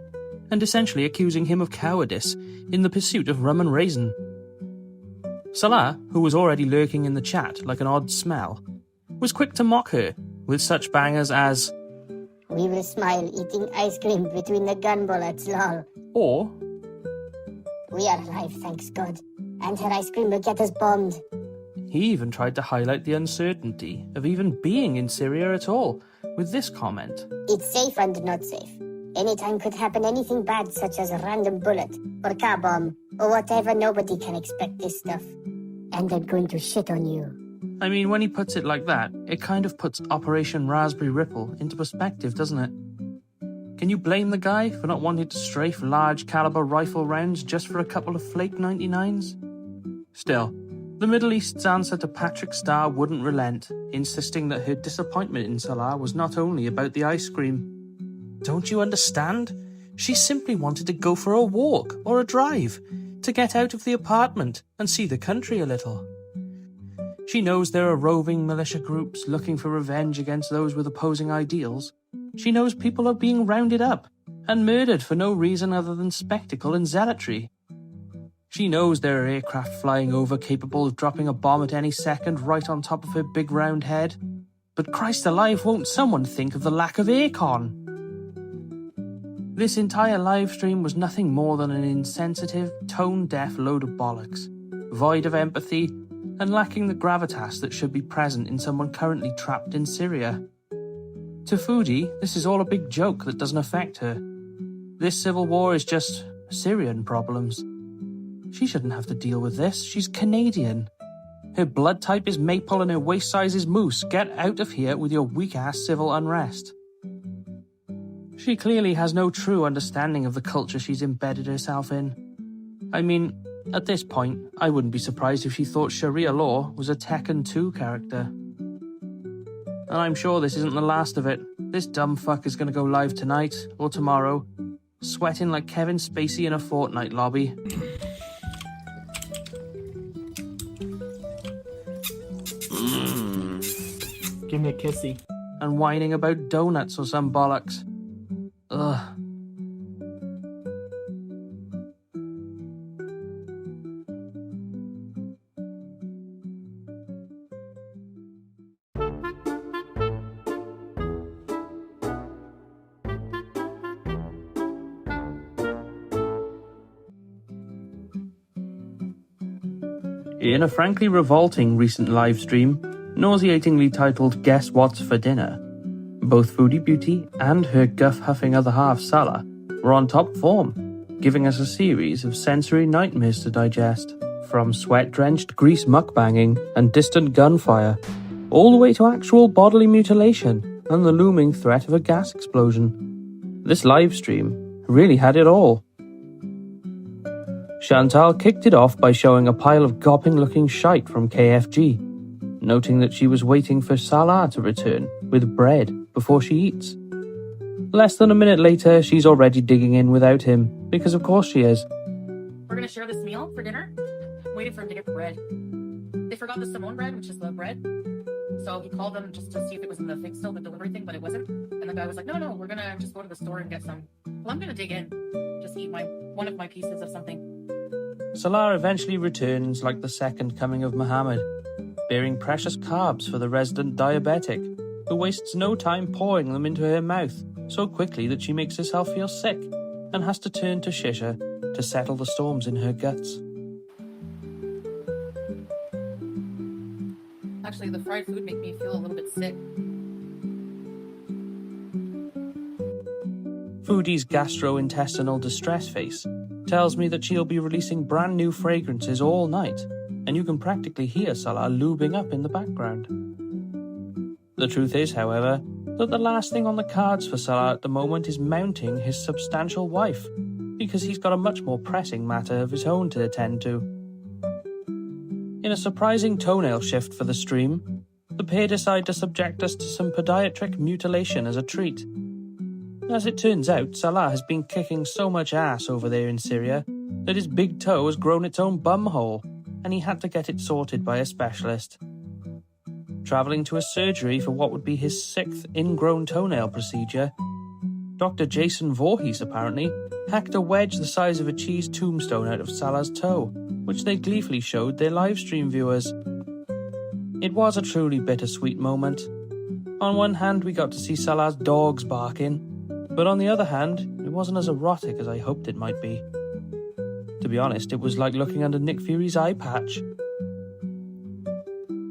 and essentially accusing him of cowardice in the pursuit of rum and raisin. Salah, who was already lurking in the chat like an odd smell, was quick to mock her with such bangers as, "We will smile eating ice cream between the gun bullets, lol." or, "We are alive, thanks God, and her ice cream will get us bombed." he even tried to highlight the uncertainty of even being in Syria at all, with this comment. "It's safe and not safe. Anytime could happen anything bad, such as a random bullet, or car bomb, or whatever. Nobody can expect this stuff. And they're going to shit on you. I mean, when he puts it like that, it kind of puts Operation Raspberry Ripple into perspective, doesn't it? Can you blame the guy for not wanting to strafe large caliber rifle rounds just for a couple of flake 99s? Still, the Middle East's answer to Patrick Starr wouldn't relent, insisting that her disappointment in Salah was not only about the ice cream. Don't you understand? She simply wanted to go for a walk or a drive, to get out of the apartment and see the country a little. She knows there are roving militia groups looking for revenge against those with opposing ideals. She knows people are being rounded up and murdered for no reason other than spectacle and zealotry. She knows there are aircraft flying over capable of dropping a bomb at any second right on top of her big round head. But Christ alive, won't someone think of the lack of aircon? This entire livestream was nothing more than an insensitive, tone-deaf load of bollocks, void of empathy, and lacking the gravitas that should be present in someone currently trapped in Syria. To Foodie, this is all a big joke that doesn't affect her. This civil war is just Syrian problems. She shouldn't have to deal with this. She's Canadian. Her blood type is maple and her waist size is moose. Get out of here with your weak-ass civil unrest. She clearly has no true understanding of the culture she's embedded herself in. I mean, at this point, I wouldn't be surprised if she thought Sharia law was a Tekken 2 character. And I'm sure this isn't the last of it. This dumb fuck is going to go live tonight or tomorrow, sweating like Kevin Spacey in a Fortnite lobby. Give me a kissy. And whining about donuts or some bollocks. Ugh. In a frankly revolting recent livestream, nauseatingly titled Guess What's for Dinner, both Foodie Beauty and her guff-huffing other half Salah were on top form, giving us a series of sensory nightmares to digest, from sweat-drenched grease mukbanging and distant gunfire, all the way to actual bodily mutilation and the looming threat of a gas explosion. This livestream really had it all. Chantal kicked it off by showing a pile of gopping-looking shite from KFG, noting that she was waiting for Salah to return with bread before she eats. Less than a minute later, she's already digging in without him, because of course she is. We're gonna share this meal for dinner. Waited for him to get the bread. They forgot the Simone bread, which is the bread. So he called them just to see if it was in the thing still, the delivery thing, but it wasn't. And the guy was like, no, we're gonna just go to the store and get some. Well, I'm gonna dig in. Just eat one of my pieces of something. Salah eventually returns like the second coming of Muhammad, bearing precious carbs for the resident diabetic, who wastes no time pouring them into her mouth so quickly that she makes herself feel sick and has to turn to shisha to settle the storms in her guts. Actually, the fried food made me feel a little bit sick. Foodie's gastrointestinal distress face tells me that she'll be releasing brand new fragrances all night, and you can practically hear Salah lubing up in the background. The truth is, however, that the last thing on the cards for Salah at the moment is mounting his substantial wife, because he's got a much more pressing matter of his own to attend to. In a surprising toenail shift for the stream, the pair decide to subject us to some podiatric mutilation as a treat. As it turns out, Salah has been kicking so much ass over there in Syria that his big toe has grown its own bumhole, and he had to get it sorted by a specialist. Travelling to a surgery for what would be his 6th ingrown toenail procedure, Dr. Jason Voorhees apparently hacked a wedge the size of a cheese tombstone out of Salah's toe, which they gleefully showed their livestream viewers. It was a truly bittersweet moment. On one hand, we got to see Salah's dogs barking, but on the other hand, it wasn't as erotic as I hoped it might be. To be honest, it was like looking under Nick Fury's eye patch.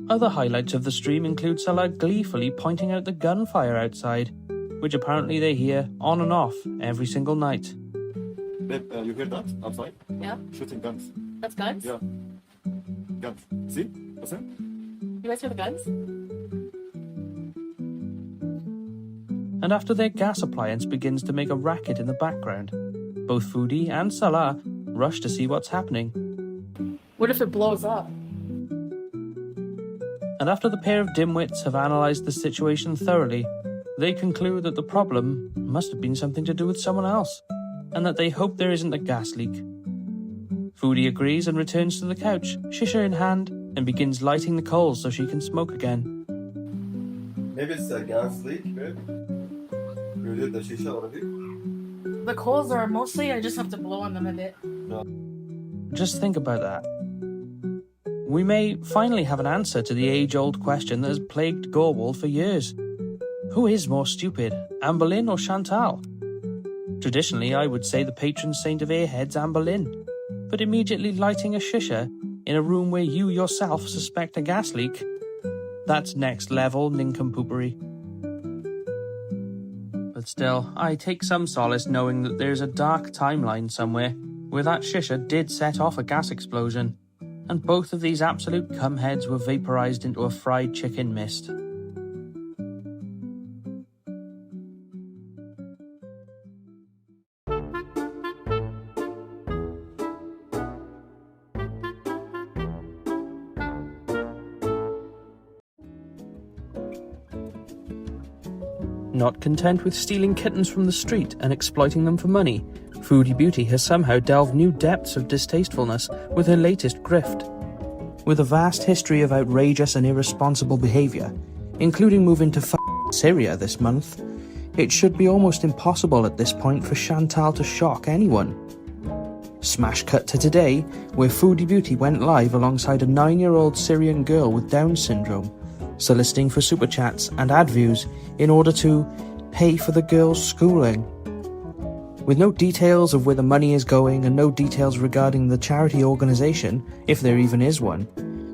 Other highlights of the stream include Salah gleefully pointing out the gunfire outside, which apparently they hear on and off every single night. Babe, you hear that outside? Yeah? Shooting guns. That's guns? Yeah. Guns. See? Listen. You guys hear the guns? And after their gas appliance begins to make a racket in the background, both Foodie and Salah rush to see what's happening. What if it blows up? And after the pair of dimwits have analysed the situation thoroughly, they conclude that the problem must have been something to do with someone else, and that they hope there isn't a gas leak. Foodie agrees and returns to the couch, shisha in hand, and begins lighting the coals so she can smoke again. Maybe it's a gas leak, babe. You did the shisha already? The coals are mostly, I just have to blow on them a bit. Just think about that. We may finally have an answer to the age-old question that has plagued Gorlworld for years. Who is more stupid, Anne Boleyn or Chantal? Traditionally, I would say the patron saint of airheads, Anne Boleyn, but immediately lighting a shisha in a room where you yourself suspect a gas leak, that's next level nincompoopery. But still, I take some solace knowing that there's a dark timeline somewhere where that shisha did set off a gas explosion, and both of these absolute cumheads were vaporized into a fried chicken mist. Not content with stealing kittens from the street and exploiting them for money, Foodie Beauty has somehow delved new depths of distastefulness with her latest grift. With a vast history of outrageous and irresponsible behaviour, including moving to Syria this month, it should be almost impossible at this point for Chantal to shock anyone. Smash cut to today, where Foodie Beauty went live alongside a 9-year-old Syrian girl with Down syndrome, soliciting for super chats and ad views in order to pay for the girl's schooling. With no details of where the money is going and no details regarding the charity organisation, if there even is one,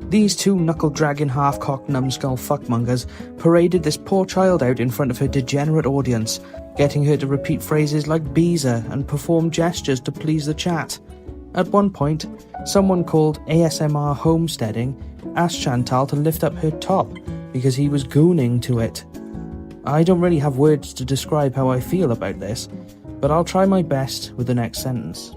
these two knuckle-dragging half-cocked numbskull fuckmongers paraded this poor child out in front of her degenerate audience, getting her to repeat phrases like Beezer and perform gestures to please the chat. At one point, someone called ASMR Homesteading asked Chantal to lift up her top because he was gooning to it. I don't really have words to describe how I feel about this, but I'll try my best with the next sentence.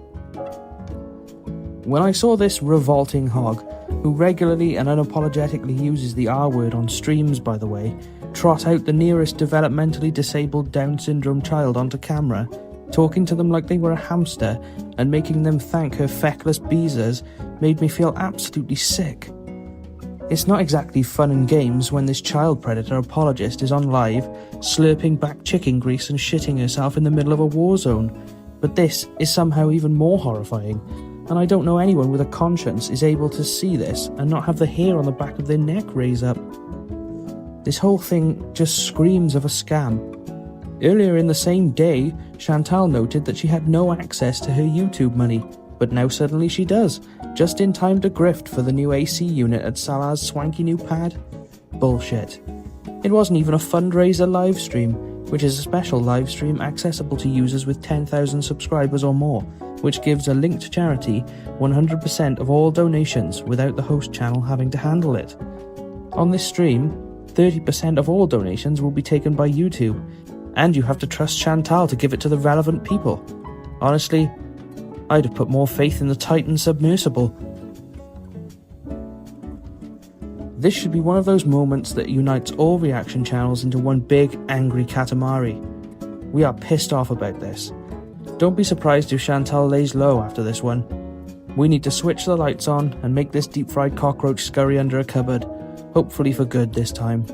When I saw this revolting hog, who regularly and unapologetically uses the R word on streams by the way, trot out the nearest developmentally disabled Down syndrome child onto camera, talking to them like they were a hamster and making them thank her feckless beezers, made me feel absolutely sick. It's not exactly fun and games when this child predator apologist is on live, slurping back chicken grease and shitting herself in the middle of a war zone, but this is somehow even more horrifying, and I don't know anyone with a conscience is able to see this and not have the hair on the back of their neck raise up. This whole thing just screams of a scam. Earlier in the same day, Chantal noted that she had no access to her YouTube money, but now suddenly she does, just in time to grift for the new AC unit at Salah's swanky new pad. Bullshit. It wasn't even a fundraiser livestream, which is a special livestream accessible to users with 10,000 subscribers or more, which gives a linked charity 100% of all donations without the host channel having to handle it. On this stream, 30% of all donations will be taken by YouTube, and you have to trust Chantal to give it to the relevant people. Honestly, I'd have put more faith in the Titan submersible. This should be one of those moments that unites all reaction channels into one big, angry Katamari. We are pissed off about this. Don't be surprised if Chantal lays low after this one. We need to switch the lights on and make this deep-fried cockroach scurry under a cupboard, hopefully for good this time.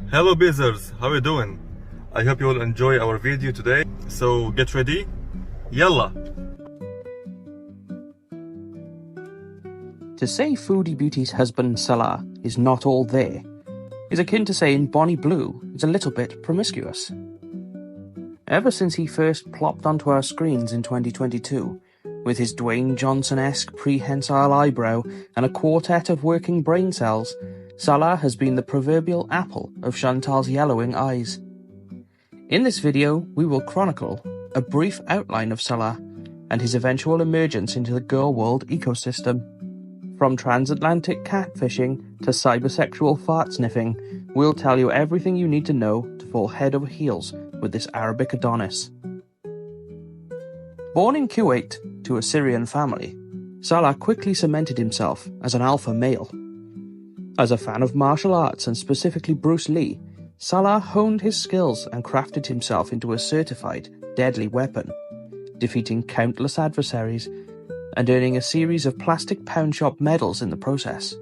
Hello Beezers, how are you doing? I hope you will enjoy our video today. So get ready, Yalla. To say Foodie Beauty's husband Salah is not all there is akin to saying Bonnie Blue is a little bit promiscuous. Ever since he first plopped onto our screens in 2022, with his Dwayne Johnson-esque prehensile eyebrow and a quartet of working brain cells, Salah has been the proverbial apple of Chantal's yellowing eyes. In this video, we will chronicle a brief outline of Salah and his eventual emergence into the Gorlworld ecosystem. From transatlantic catfishing to cybersexual fart sniffing, we'll tell you everything you need to know to fall head over heels with this Arabic Adonis. Born in Kuwait to a Syrian family, Salah quickly cemented himself as an alpha male. As a fan of martial arts and specifically Bruce Lee, Salah honed his skills and crafted himself into a certified deadly weapon, defeating countless adversaries and earning a series of plastic pound shop medals in the process.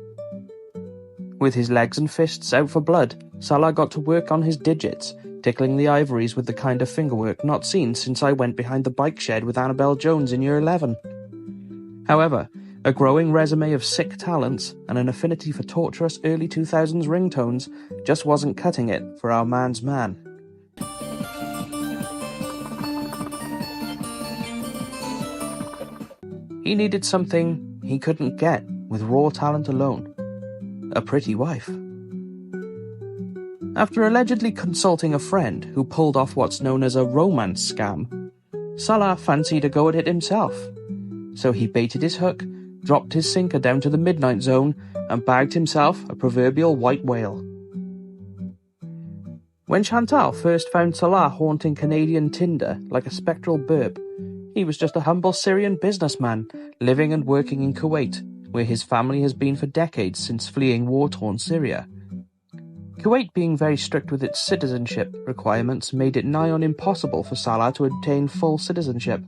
With his legs and fists out for blood, Salah got to work on his digits, tickling the ivories with the kind of fingerwork not seen since I went behind the bike shed with Annabelle Jones in year 11. However, a growing resume of sick talents and an affinity for torturous early 2000s ringtones just wasn't cutting it for our man's man. He needed something he couldn't get with raw talent alone: a pretty wife. After allegedly consulting a friend who pulled off what's known as a romance scam, Salah fancied a go at it himself. So he baited his hook, dropped his sinker down to the midnight zone, and bagged himself a proverbial white whale. When Chantal first found Salah haunting Canadian Tinder like a spectral burp, he was just a humble Syrian businessman living and working in Kuwait, where his family has been for decades since fleeing war-torn Syria. Kuwait being very strict with its citizenship requirements made it nigh on impossible for Salah to obtain full citizenship,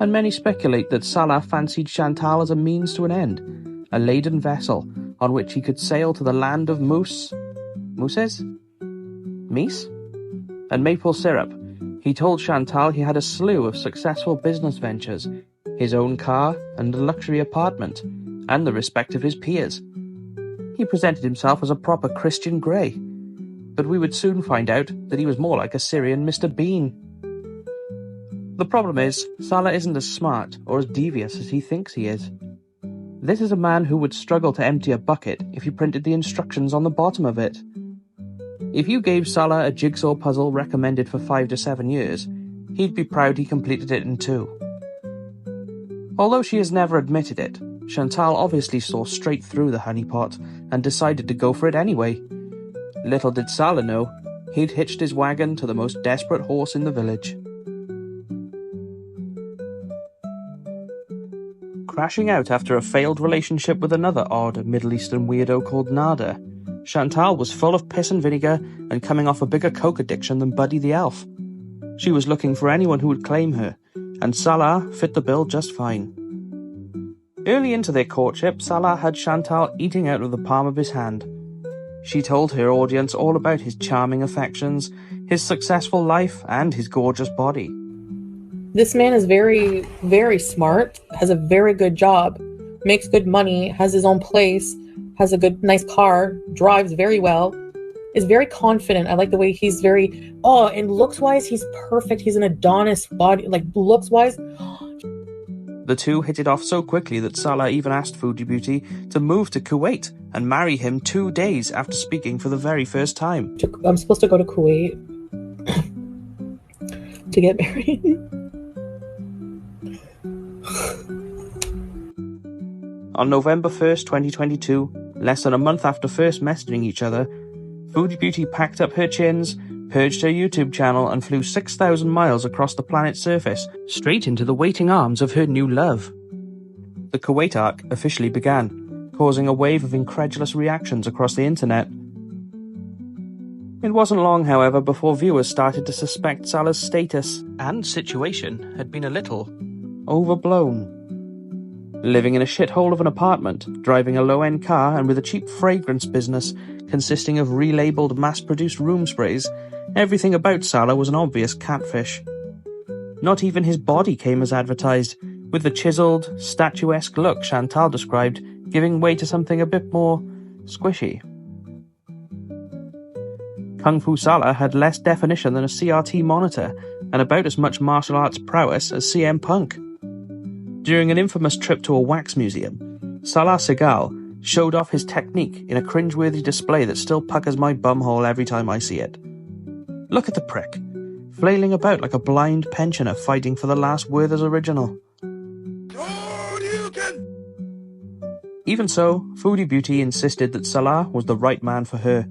and many speculate that Salah fancied Chantal as a means to an end, a laden vessel on which he could sail to the land of moose, and maple syrup. He told Chantal he had a slew of successful business ventures, his own car and a luxury apartment, and the respect of his peers. He presented himself as a proper Christian Grey, but we would soon find out that he was more like a Syrian Mr. Bean. The problem is, Salah isn't as smart or as devious as he thinks he is. This is a man who would struggle to empty a bucket if you printed the instructions on the bottom of it. If you gave Salah a jigsaw puzzle recommended for 5 to 7 years, he'd be proud he completed it in 2. Although she has never admitted it, Chantal obviously saw straight through the honeypot and decided to go for it anyway. Little did Salah know, he'd hitched his wagon to the most desperate horse in the village. Crashing out after a failed relationship with another odd Middle Eastern weirdo called Nada, Chantal was full of piss and vinegar and coming off a bigger coke addiction than Buddy the Elf. She was looking for anyone who would claim her, and Salah fit the bill just fine. Early into their courtship, Salah had Chantal eating out of the palm of his hand. She told her audience all about his charming affections, his successful life, and his gorgeous body. This man is very, very smart, has a very good job, makes good money, has his own place, has a good, nice car, drives very well, is very confident. I like the way he's very, and looks-wise, he's perfect. He's an Adonis body, like looks-wise. The two hit it off so quickly that Salah even asked Foodie Beauty to move to Kuwait and marry him 2 days after speaking for the very first time. I'm supposed to go to Kuwait to get married. On November 1st, 2022, less than a month after first messaging each other, Foodie Beauty packed up her chins, purged her YouTube channel, and flew 6,000 miles across the planet's surface, straight into the waiting arms of her new love. The Kuwait arc officially began, causing a wave of incredulous reactions across the internet. It wasn't long, however, before viewers started to suspect Salah's status and situation had been a little overblown. Living in a shithole of an apartment, driving a low-end car, and with a cheap fragrance business consisting of relabeled mass-produced room sprays, everything about Salah was an obvious catfish. Not even his body came as advertised, with the chiseled, statuesque look Chantal described giving way to something a bit more squishy. Kung Fu Salah had less definition than a CRT monitor, and about as much martial arts prowess as CM Punk. During an infamous trip to a wax museum, Salah Segal showed off his technique in a cringeworthy display that still puckers my bumhole every time I see it. Look at the prick, flailing about like a blind pensioner fighting for the last Werther's original. Even so, Foodie Beauty insisted that Salah was the right man for her.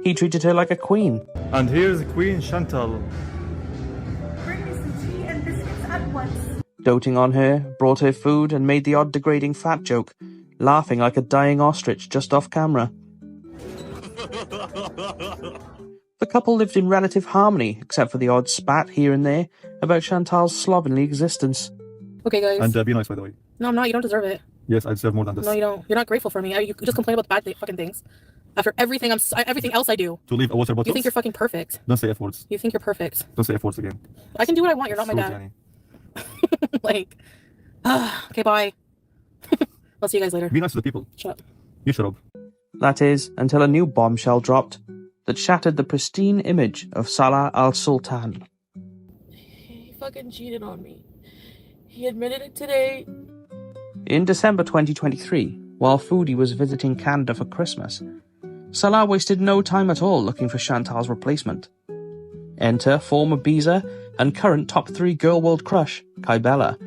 He treated her like a queen. And here's Queen Chantal. Bring me some tea and biscuits at once. Doting on her, brought her food, and made the odd degrading fat joke, laughing like a dying ostrich just off camera. The couple lived in relative harmony, except for the odd spat here and there about Chantal's slovenly existence. Okay, guys. And be nice, by the way. No, I'm not. You don't deserve it. Yes, I deserve more than this. No, you don't. You're not grateful for me. You just complain about the bad fucking things. After everything everything else I do. To leave a water bottle? You think you're fucking perfect. Don't say F words. You think you're perfect. Don't say F words again. I can do what I want. You're not my dad. Like, okay, bye. I'll see you guys later. Be nice to the people. Shut up. You shut up. That is, until a new bombshell dropped that shattered the pristine image of Salah al-Sultan. He fucking cheated on me. He admitted it today. In December 2023, while Foodie was visiting Canada for Christmas, Salah wasted no time at all looking for Chantal's replacement. Enter former Beezer and current top 3 Gorlworld crush, Kybella,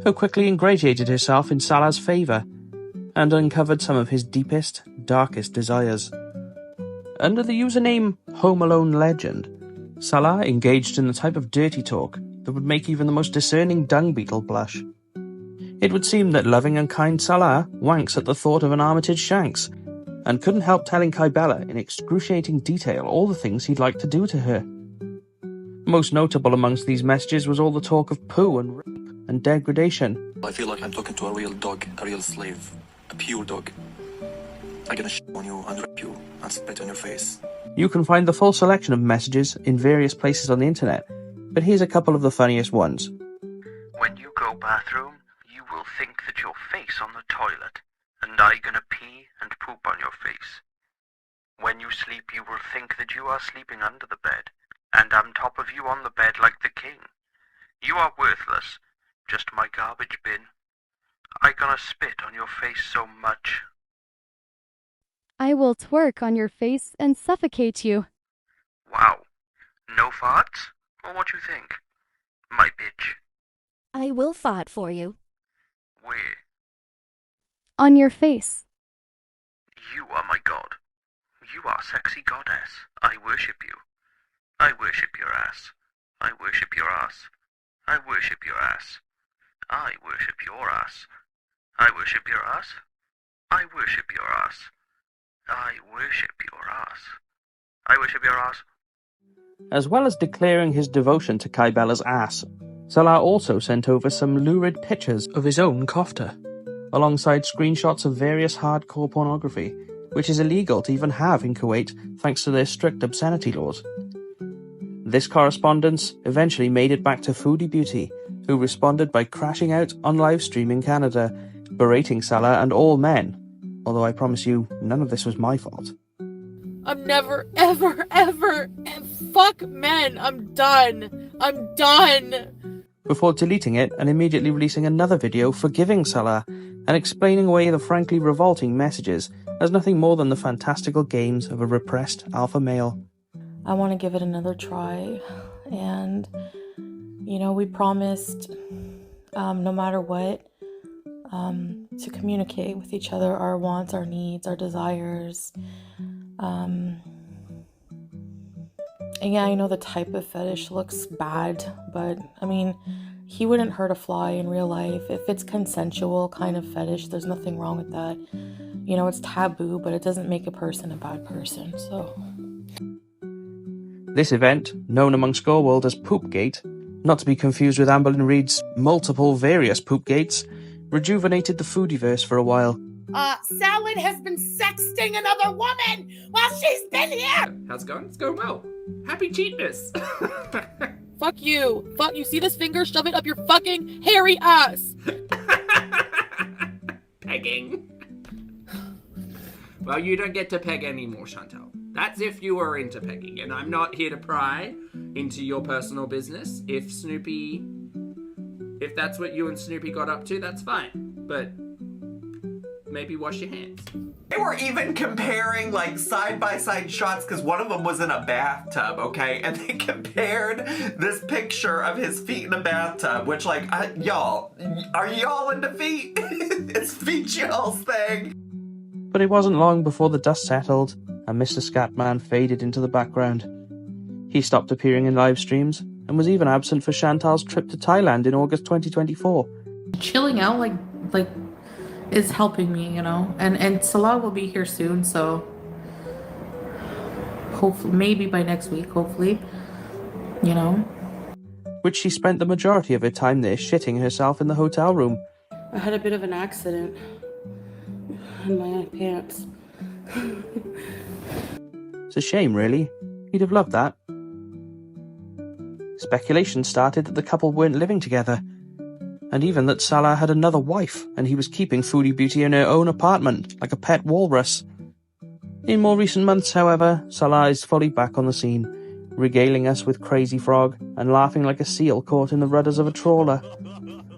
who quickly ingratiated herself in Salah's favour and uncovered some of his deepest, darkest desires. Under the username Home Alone Legend, Salah engaged in the type of dirty talk that would make even the most discerning dung beetle blush. It would seem that loving and kind Salah wanks at the thought of an Armitage Shanks, and couldn't help telling Kybella in excruciating detail all the things he'd like to do to her. Most notable amongst these messages was all the talk of poo and rape and degradation. I feel like I'm talking to a real dog, a real slave, a pure dog. I'm gonna shit on you and rape you and spit on your face. You can find the full selection of messages in various places on the internet, but here's a couple of the funniest ones. When you go bathroom, you will think that your face on the toilet, and I gonna pee and poop on your face. When you sleep, you will think that you are sleeping under the bed, and I'm top of you on the bed like the king. You are worthless, just my garbage bin. I gonna spit on your face so much. I will twerk on your face and suffocate you. Wow. No farts? Or what you think? My bitch. I will fart for you. Where? On your face. You are my god. You are sexy goddess. I worship you. I worship your ass. I worship your ass. I worship your ass. I worship your ass. I worship your ass. I worship your ass. I worship your ass. I worship your ass. As well as declaring his devotion to Kybella's ass, Salah also sent over some lurid pictures of his own kofta, alongside screenshots of various hardcore pornography, which is illegal to even have in Kuwait thanks to their strict obscenity laws. This correspondence eventually made it back to Foodie Beauty, who responded by crashing out on livestream in Canada, berating Salah and all men, although I promise you, none of this was my fault. I'm never, ever, fuck men. I'm done. I'm done. Before deleting it and immediately releasing another video forgiving Salah and explaining away the frankly revolting messages as nothing more than the fantastical games of a repressed alpha male. I want to give it another try, and we promised no matter what to communicate with each other our wants, our needs, our desires. And yeah, I know the type of fetish looks bad, but I mean, he wouldn't hurt a fly in real life. If it's consensual kind of fetish, there's nothing wrong with that. It's taboo, but it doesn't make a person a bad person, so. This event, known amongst Gorlworld as Poopgate, not to be confused with Amberlyn Reed's multiple various Poopgates, rejuvenated the Foodieverse for a while. Salad has been sexting another woman while she's been here! How's it going? It's going well. Happy cheatness! Fuck you. Fuck you. See this finger? Shove it up your fucking hairy ass. Pegging. Well, you don't get to peg anymore, Chantal. That's if you were into pegging, and I'm not here to pry into your personal business. If that's what you and Snoopy got up to, that's fine. But maybe wash your hands. They were even comparing like side-by-side shots because one of them was in a bathtub, okay? And they compared this picture of his feet in a bathtub, which like, y'all, are y'all into feet? It's feet y'all's thing. But it wasn't long before the dust settled and Mr. Scatman faded into the background. He stopped appearing in live streams and was even absent for Chantal's trip to Thailand in August 2024. Chilling out like is helping me, you know, and Salah will be here soon, so hopefully, maybe by next week, hopefully, you know. Which she spent the majority of her time there shitting herself in the hotel room. I had a bit of an accident in my pants. It's a shame, really. You'd have loved that. Speculation started that the couple weren't living together, and even that Salah had another wife and he was keeping Foodie Beauty in her own apartment, like a pet walrus. In more recent months, however, Salah is fully back on the scene, regaling us with Crazy Frog and laughing like a seal caught in the rudders of a trawler.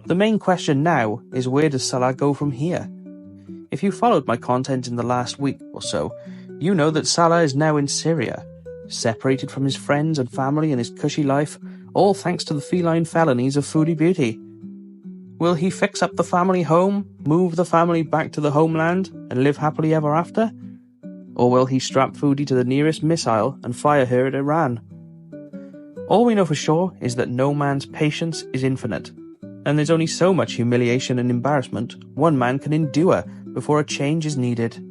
The main question now is, where does Salah go from here? If you followed my content in the last week or so, you know that Salah is now in Syria, separated from his friends and family and his cushy life, all thanks to the feline felonies of Foodie Beauty. Will he fix up the family home, move the family back to the homeland, and live happily ever after? Or will he strap Foodie to the nearest missile and fire her at Iran? All we know for sure is that no man's patience is infinite, and there's only so much humiliation and embarrassment one man can endure before a change is needed.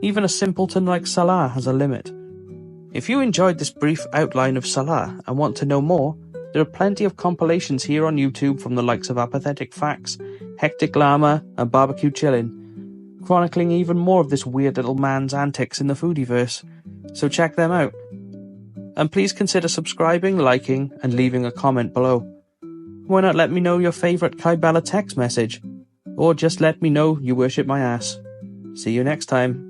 Even a simpleton like Salah has a limit. If you enjoyed this brief outline of Salah and want to know more, there are plenty of compilations here on YouTube from the likes of Apathetic Facts, Hectic Llama, and Barbecue Chillin', chronicling even more of this weird little man's antics in the Foodieverse, so check them out. And please consider subscribing, liking, and leaving a comment below. Why not let me know your favourite Kybella text message? Or just let me know you worship my ass. See you next time.